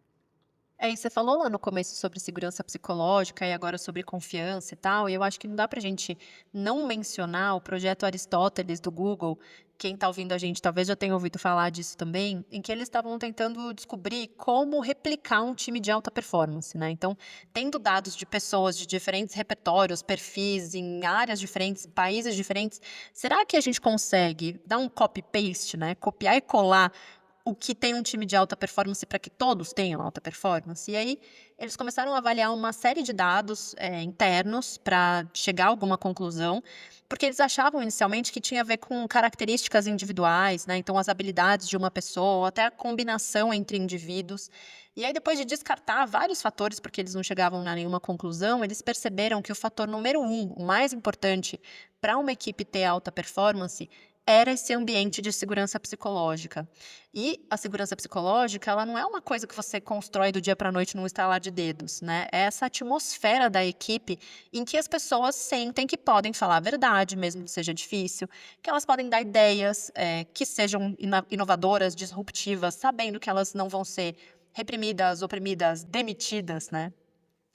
Speaker 1: E você falou lá no começo sobre segurança psicológica e agora sobre confiança e tal, e eu acho que não dá pra gente não mencionar o projeto Aristóteles do Google. Quem tá ouvindo a gente talvez já tenha ouvido falar disso também, em que eles estavam tentando descobrir como replicar um time de alta performance, né. Então, tendo dados de pessoas de diferentes repertórios, perfis, em áreas diferentes, países diferentes, será que a gente consegue dar um copy paste, né, copiar e colar o que tem um time de alta performance para que todos tenham alta performance? E aí, eles começaram a avaliar uma série de dados, internos para chegar a alguma conclusão, porque eles achavam inicialmente que tinha a ver com características individuais, né, então as habilidades de uma pessoa, ou até a combinação entre indivíduos. E aí depois de descartar vários fatores, porque eles não chegavam a nenhuma conclusão, eles perceberam que o fator número um, o mais importante para uma equipe ter alta performance, era esse ambiente de segurança psicológica. E a segurança psicológica, ela não é uma coisa que você constrói do dia para a noite num estalar de dedos, né? É essa atmosfera da equipe em que as pessoas sentem que podem falar a verdade, mesmo que seja difícil, que elas podem dar ideias, que sejam inovadoras, disruptivas, sabendo que elas não vão ser reprimidas, oprimidas, demitidas, né?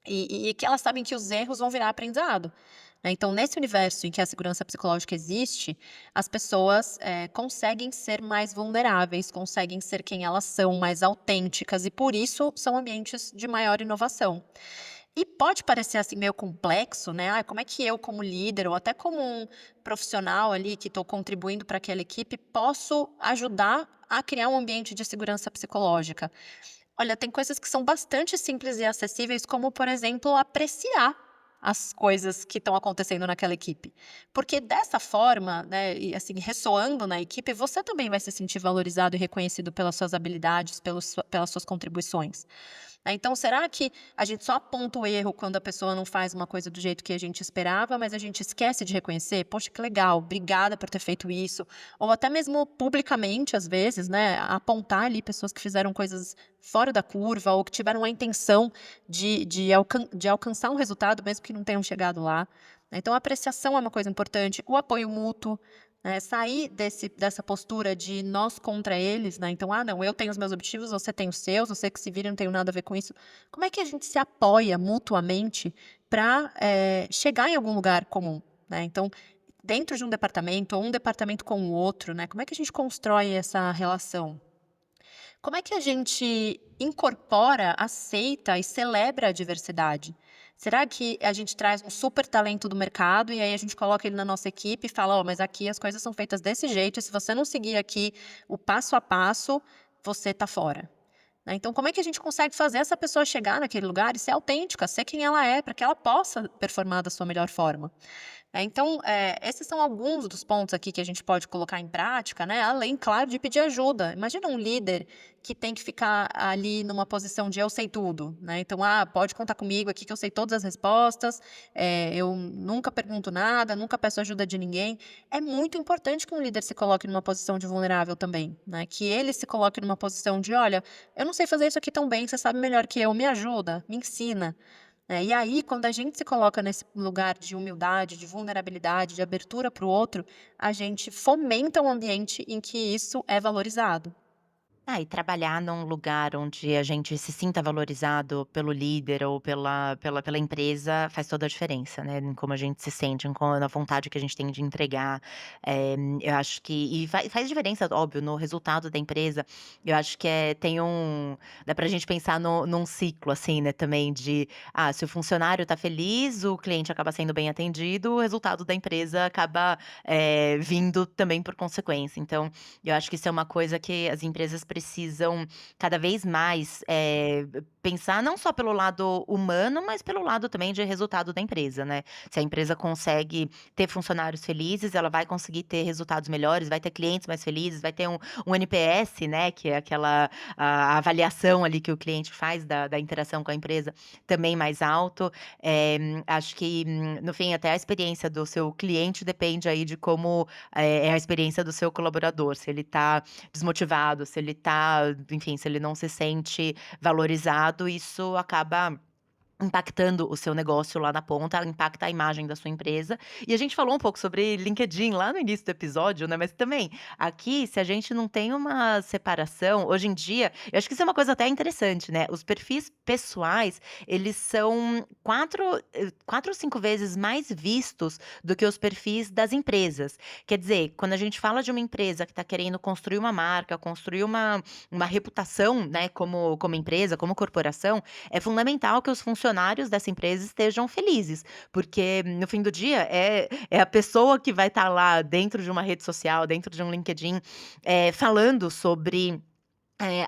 Speaker 1: E que elas sabem que os erros vão virar aprendizado, né. Então, nesse universo em que a segurança psicológica existe, as pessoas, conseguem ser mais vulneráveis, conseguem ser quem elas são, mais autênticas e, por isso, são ambientes de maior inovação. E pode parecer, assim, meio complexo, né, como é que eu como líder ou até como um profissional ali que estou contribuindo para aquela equipe, posso ajudar a criar um ambiente de segurança psicológica? Olha, tem coisas que são bastante simples e acessíveis, como, por exemplo, apreciar as coisas que estão acontecendo naquela equipe. Porque dessa forma, né, e assim, ressoando na equipe, você também vai se sentir valorizado e reconhecido pelas suas habilidades, pelas suas contribuições. Né, então, será que a gente só aponta o erro quando a pessoa não faz uma coisa do jeito que a gente esperava, mas a gente esquece de reconhecer? Poxa, que legal, obrigada por ter feito isso. Ou até mesmo publicamente, às vezes, né, apontar ali pessoas que fizeram coisas fora da curva ou que tiveram a intenção de alcançar um resultado, mesmo que não tenham chegado lá. né. Então a apreciação é uma coisa importante, o apoio mútuo, né, sair dessa postura de nós contra eles, né, então: "Ah não, eu tenho os meus objetivos, você tem os seus, você que se vira, eu não tenho nada a ver com isso". Como é que a gente se apoia mutuamente para chegar em algum lugar comum, né. Então, dentro de um departamento ou um departamento com o outro, né, como é que a gente constrói essa relação? Como é que a gente incorpora, aceita e celebra a diversidade? Será que a gente traz um super talento do mercado e aí a gente coloca ele na nossa equipe e fala: "Ó, mas aqui as coisas são feitas desse jeito e se você não seguir aqui o passo a passo, você tá fora", né. Então como é que a gente consegue fazer essa pessoa chegar naquele lugar e ser autêntica, ser quem ela é, para que ela possa performar da sua melhor forma? Então, esses são alguns dos pontos aqui que a gente pode colocar em prática, né, além, claro, de pedir ajuda. Imagina um líder que tem que ficar ali numa posição de "eu sei tudo", né, então: "Ah, pode contar comigo aqui que eu sei todas as respostas, eu nunca pergunto nada, nunca peço ajuda de ninguém". É muito importante que um líder se coloque numa posição de vulnerável também, né, que ele se coloque numa posição de: "Olha, eu não sei fazer isso aqui tão bem, você sabe melhor que eu, me ajuda, me ensina". E aí, quando a gente se coloca nesse lugar de humildade, de vulnerabilidade, de abertura para o outro, a gente fomenta um ambiente em que isso é valorizado.
Speaker 2: Ah, e trabalhar num lugar onde a gente se sinta valorizado pelo líder ou pela empresa faz toda a diferença, né, em como a gente se sente, na vontade que a gente tem de entregar. Eu acho que faz diferença, óbvio, no resultado da empresa. Eu acho que dá pra gente pensar num ciclo, assim, né, também se o funcionário tá feliz, o cliente acaba sendo bem atendido, o resultado da empresa acaba, vindo também por consequência. Então, eu acho que isso é uma coisa que as empresas precisam cada vez mais, pensar não só pelo lado humano, mas pelo lado também de resultado da empresa, né. Se a empresa consegue ter funcionários felizes, ela vai conseguir ter resultados melhores, vai ter clientes mais felizes, vai ter um NPS, né, que é a avaliação ali que o cliente faz da interação com a empresa, também mais alto. Acho que, no fim, até a experiência do seu cliente depende aí de como é a experiência do seu colaborador, se ele tá desmotivado, se ele tá, enfim, se ele não se sente valorizado, isso acaba impactando o seu negócio lá na ponta, impacta a imagem da sua empresa. E a gente falou um pouco sobre LinkedIn lá no início do episódio, né, mas também, aqui, se a gente não tem uma separação hoje em dia, eu acho que isso é uma coisa até interessante, né, os perfis pessoais, eles são 4 ou 5 vezes mais vistos do que os perfis das empresas. Quer dizer, quando a gente fala de uma empresa que está querendo construir uma marca, construir uma reputação, né, como empresa, como corporação, é fundamental que os funcionários dessa empresa estejam felizes, porque no fim do dia é a pessoa que vai estar lá dentro de uma rede social, dentro de um LinkedIn, falando sobre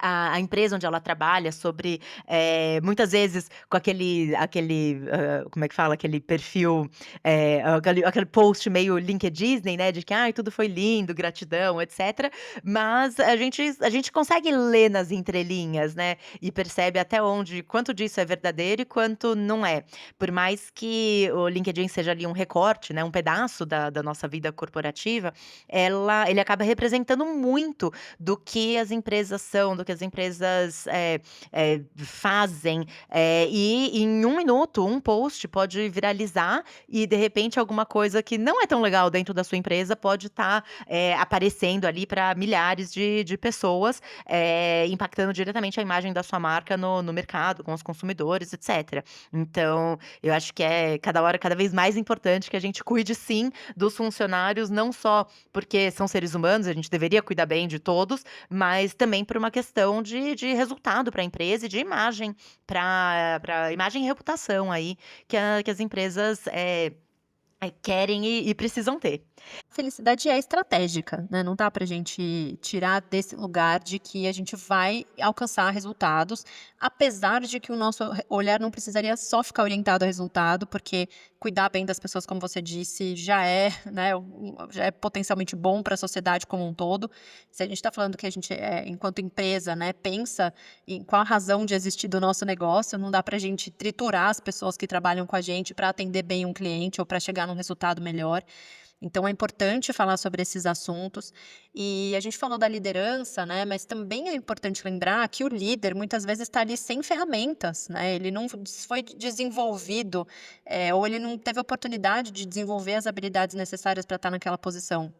Speaker 2: a empresa onde ela trabalha, sobre, muitas vezes com como é que fala? Aquele perfil, aquele post meio LinkedIn, né, de que: "Ai, tudo foi lindo, gratidão, etcétera", mas a gente consegue ler nas entrelinhas, né, e percebe até onde quanto disso é verdadeiro e quanto não é. Por mais que o LinkedIn seja ali um recorte, né, um pedaço da nossa vida corporativa, ele acaba representando muito do que as empresas são, do que as empresas, fazem, e em 1 minuto, um post pode viralizar e, de repente, alguma coisa que não é tão legal dentro da sua empresa pode estar, aparecendo ali para milhares de pessoas, impactando diretamente a imagem da sua marca no mercado, com os consumidores, etcétera. Então, eu acho que é cada hora cada vez mais importante que a gente cuide sim dos funcionários, não só porque são seres humanos, a gente deveria cuidar bem de todos, mas também por uma questão de resultado para a empresa e de imagem, para imagem e reputação aí que as empresas, querem e precisam ter.
Speaker 1: Felicidade é estratégica, né, não dá pra gente tirar desse lugar de que a gente vai alcançar resultados, apesar de que o nosso olhar não precisaria só ficar orientado a resultado, porque cuidar bem das pessoas, como você disse, já é, né, já é potencialmente bom para a sociedade como um todo. Se a gente está falando que a gente, enquanto empresa, né, pensa em qual a razão de existir do nosso negócio, não dá pra gente triturar as pessoas que trabalham com a gente para atender bem um cliente ou para chegar num resultado melhor. Então é importante falar sobre esses assuntos. E a gente falou da liderança, né, mas também é importante lembrar que o líder muitas vezes está ali sem ferramentas, né, ele não foi desenvolvido, ou ele não teve oportunidade de desenvolver as habilidades necessárias para estar naquela posição.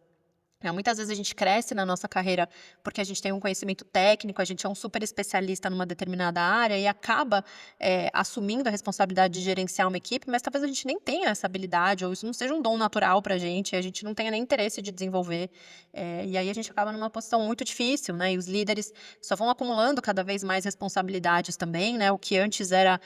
Speaker 1: Muitas vezes a gente cresce na nossa carreira porque a gente tem um conhecimento técnico, a gente é um super especialista numa determinada área e acaba, assumindo a responsabilidade de gerenciar uma equipe, mas talvez a gente nem tenha essa habilidade ou isso não seja um dom natural pra gente, e a gente não tenha nem interesse de desenvolver. E aí a gente acaba numa posição muito difícil, né, e os líderes só vão acumulando cada vez mais responsabilidades também, né, o que antes era,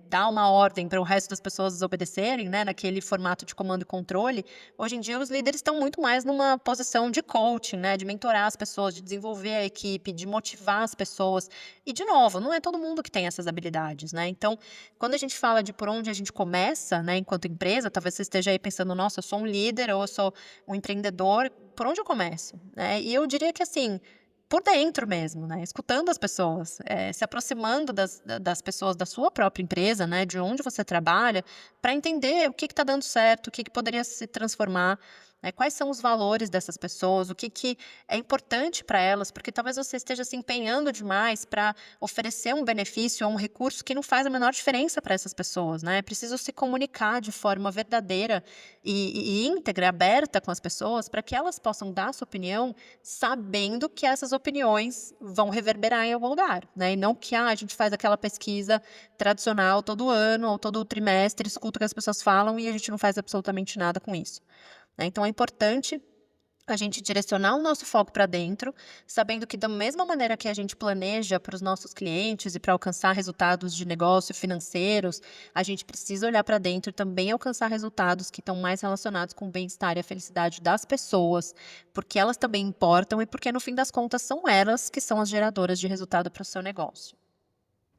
Speaker 1: dar uma ordem para o resto das pessoas obedecerem, né, naquele formato de comando e controle. Hoje em dia, os líderes estão muito mais numa posição de coaching, né, de mentorar as pessoas, de desenvolver a equipe, de motivar as pessoas. E, de novo, não é todo mundo que tem essas habilidades, né? Então, quando a gente fala de por onde a gente começa, né, enquanto empresa, talvez você esteja aí pensando, nossa, eu sou um líder ou eu sou um empreendedor, por onde eu começo? Né? E eu diria que assim, por dentro mesmo, né? Escutando as pessoas, se aproximando das pessoas da sua própria empresa, né? De onde você trabalha, para entender o que está dando certo, o que poderia se transformar, né? Quais são os valores dessas pessoas, o que é importante para elas, porque talvez você esteja se empenhando demais para oferecer um benefício ou um recurso que não faz a menor diferença para essas pessoas, né? É preciso se comunicar de forma verdadeira e íntegra, aberta com as pessoas, para que elas possam dar a sua opinião sabendo que essas opiniões vão reverberar em algum lugar, né, e não que, a gente faz aquela pesquisa tradicional todo ano ou todo trimestre, escuta o que as pessoas falam e a gente não faz absolutamente nada com isso, né. Então é importante a gente direcionar o nosso foco para dentro, sabendo que da mesma maneira que a gente planeja para os nossos clientes e para alcançar resultados de negócio financeiros, a gente precisa olhar para dentro e também alcançar resultados que estão mais relacionados com o bem-estar e a felicidade das pessoas, porque elas também importam e porque no fim das contas são elas que são as geradoras de resultado para o seu negócio.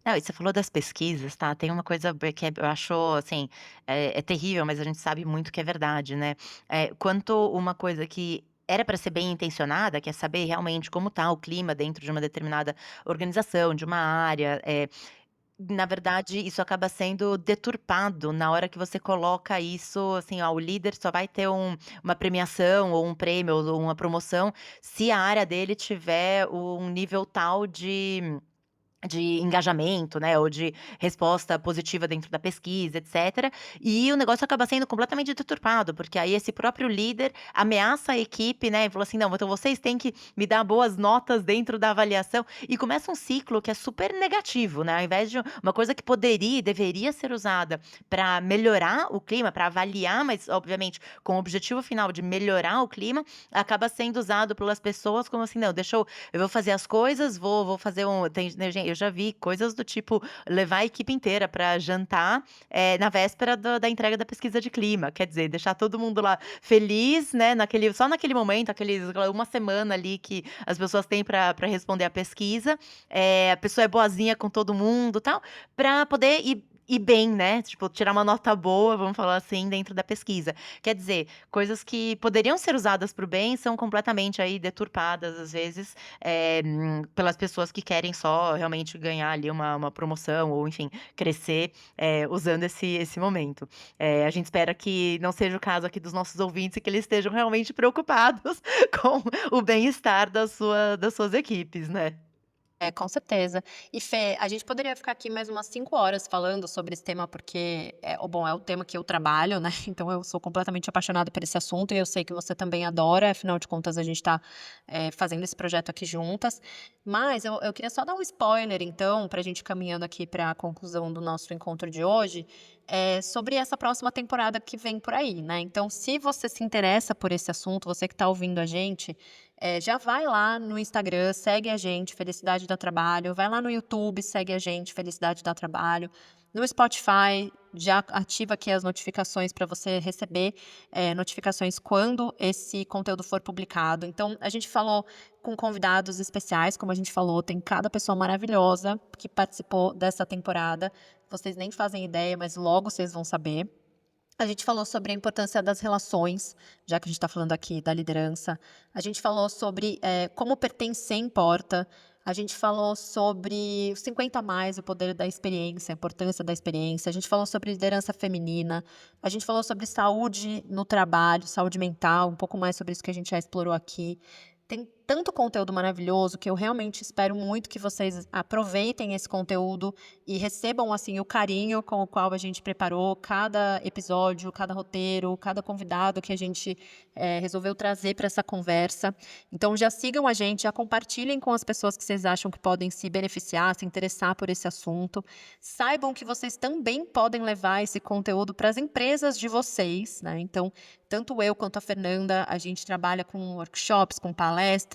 Speaker 2: Não, e você falou das pesquisas, tá, tem uma coisa que eu acho, assim, é terrível, mas a gente sabe muito que é verdade, né. Quanto uma coisa que era para ser bem intencionada, que é saber realmente como tá o clima dentro de uma determinada organização, de uma área, na verdade, isso acaba sendo deturpado na hora que você coloca isso, assim: "Ó, o líder só vai ter uma premiação ou um prêmio ou uma promoção se a área dele tiver um nível tal de engajamento, né, ou de resposta positiva dentro da pesquisa, etcétera, e o negócio acaba sendo completamente deturpado, porque aí esse próprio líder ameaça a equipe, né, e falou assim: "Não, então vocês têm que me dar boas notas dentro da avaliação", e começa um ciclo que é super negativo, né, ao invés de uma coisa que poderia e deveria ser usada para melhorar o clima, para avaliar, mas obviamente com o objetivo final de melhorar o clima, acaba sendo usado pelas pessoas como assim: "Não, deixa eu vou fazer as coisas, vou fazer tem, né, eu já vi coisas do tipo, levar a equipe inteira para jantar, na véspera da entrega da pesquisa de clima, quer dizer, deixar todo mundo lá feliz, né, só naquele momento, uma semana ali que as pessoas têm para responder a pesquisa, a pessoa é boazinha com todo mundo, tal, para poder ir bem, né, tipo, tirar uma nota boa, vamos falar assim, dentro da pesquisa. Quer dizer, coisas que poderiam ser usadas para o bem são completamente aí deturpadas, às vezes, pelas pessoas que querem só realmente ganhar ali uma promoção ou enfim, crescer, usando esse momento. A gente espera que não seja o caso aqui dos nossos ouvintes e que eles estejam realmente preocupados com o bem-estar das suas equipes, né.
Speaker 1: Com certeza. E Fê, a gente poderia ficar aqui mais umas 5 horas falando sobre esse tema, porque é o tema que eu trabalho, né, então eu sou completamente apaixonada por esse assunto e eu sei que você também adora, afinal de contas a gente está fazendo esse projeto aqui juntas. Mas eu queria só dar um spoiler então, para a gente ir caminhando aqui para a conclusão do nosso encontro de hoje, sobre essa próxima temporada que vem por aí, né. Então se você se interessa por esse assunto, você que está ouvindo a gente, já vai lá no Instagram, segue a gente, Felicidade dá Trabalho, vai lá no YouTube, segue a gente, Felicidade dá Trabalho. No Spotify, já ativa aqui as notificações para você receber, notificações quando esse conteúdo for publicado. Então, a gente falou com convidados especiais, como a gente falou, tem cada pessoa maravilhosa que participou dessa temporada. Vocês nem fazem ideia, mas logo vocês vão saber. A gente falou sobre a importância das relações, já que a gente está falando aqui da liderança. A gente falou sobre como pertencer importa. A gente falou sobre os 50 a mais, o poder da experiência, a importância da experiência. A gente falou sobre liderança feminina. A gente falou sobre saúde no trabalho, saúde mental, um pouco mais sobre isso que a gente já explorou aqui. Tem tanto conteúdo maravilhoso que eu realmente espero muito que vocês aproveitem esse conteúdo e recebam assim o carinho com o qual a gente preparou cada episódio, cada roteiro, cada convidado que a gente resolveu trazer para essa conversa. Então já sigam a gente, já compartilhem com as pessoas que vocês acham que podem se beneficiar, se interessar por esse assunto. Saibam que vocês também podem levar esse conteúdo para as empresas de vocês, né? Então, tanto eu quanto a Fernanda, a gente trabalha com workshops, com palestras,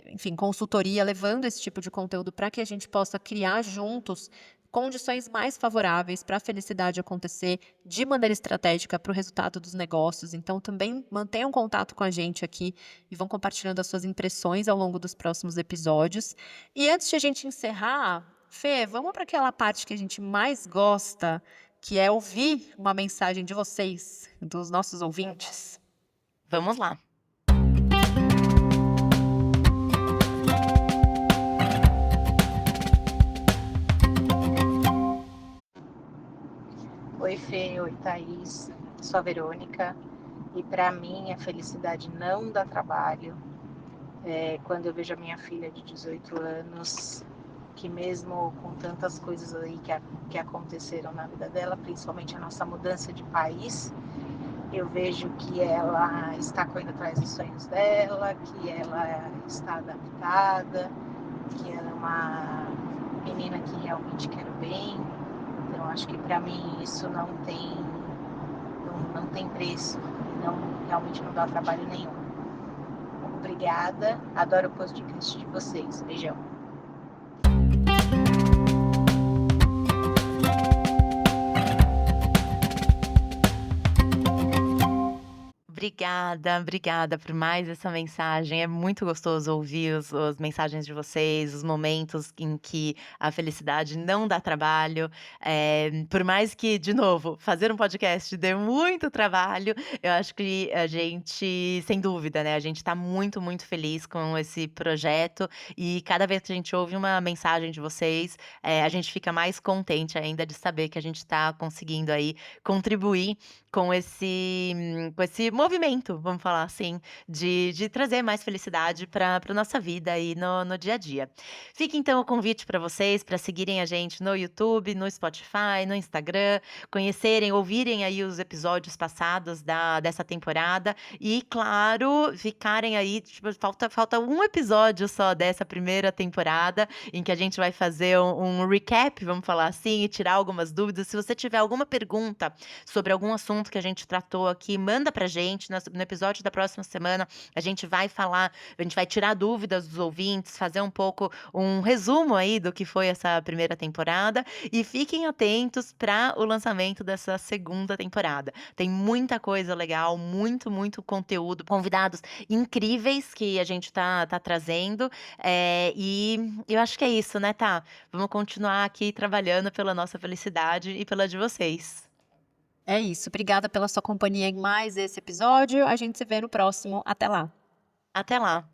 Speaker 1: enfim, consultoria, levando esse tipo de conteúdo para que a gente possa criar juntos condições mais favoráveis para a felicidade acontecer de maneira estratégica para o resultado dos negócios. Então, também mantenham contato com a gente aqui e vão compartilhando as suas impressões ao longo dos próximos episódios. E antes de a gente encerrar, Fê, vamos para aquela parte que a gente mais gosta, que é ouvir uma mensagem de vocês, dos nossos ouvintes.
Speaker 2: Vamos lá.
Speaker 3: Oi, Fê, oi, Thaís. Sou a Verônica. E para mim, a felicidade não dá trabalho. Quando eu vejo a minha filha de 18 anos, que mesmo com tantas coisas aí que aconteceram na vida dela, principalmente a nossa mudança de país, eu vejo que ela está correndo atrás dos sonhos dela, que ela está adaptada, que ela é uma menina que realmente quer o bem. Então, acho que para mim isso não tem preço, realmente não dá trabalho nenhum. Obrigada, adoro o podcast de vocês. Beijão.
Speaker 2: Obrigada por mais essa mensagem. É muito gostoso ouvir as mensagens de vocês, os momentos em que a felicidade não dá trabalho. Por mais que, de novo, fazer um podcast dê muito trabalho, eu acho que a gente, sem dúvida, né, a gente está muito, muito feliz com esse projeto e cada vez que a gente ouve uma mensagem de vocês, a gente fica mais contente ainda de saber que a gente está conseguindo aí contribuir com esse movimento, vamos falar assim, de trazer mais felicidade para nossa vida aí no dia a dia. Fica então o convite para vocês, para seguirem a gente no YouTube, no Spotify, no Instagram, conhecerem, ouvirem aí os episódios passados dessa temporada e, claro, ficarem aí, tipo, falta um episódio só dessa primeira temporada, em que a gente vai fazer um recap, vamos falar assim, e tirar algumas dúvidas. Se você tiver alguma pergunta sobre algum assunto que a gente tratou aqui, manda pra gente no episódio da próxima semana. A gente vai falar, a gente vai tirar dúvidas dos ouvintes, fazer um pouco um resumo aí do que foi essa primeira temporada e fiquem atentos para o lançamento dessa segunda temporada. Tem muita coisa legal, muito, muito conteúdo, convidados incríveis que a gente tá trazendo, e eu acho que é isso, né, tá? Vamos continuar aqui trabalhando pela nossa felicidade e pela de vocês.
Speaker 1: É isso. Obrigada pela sua companhia em mais esse episódio. A gente se vê no próximo. Até lá.
Speaker 2: Até lá.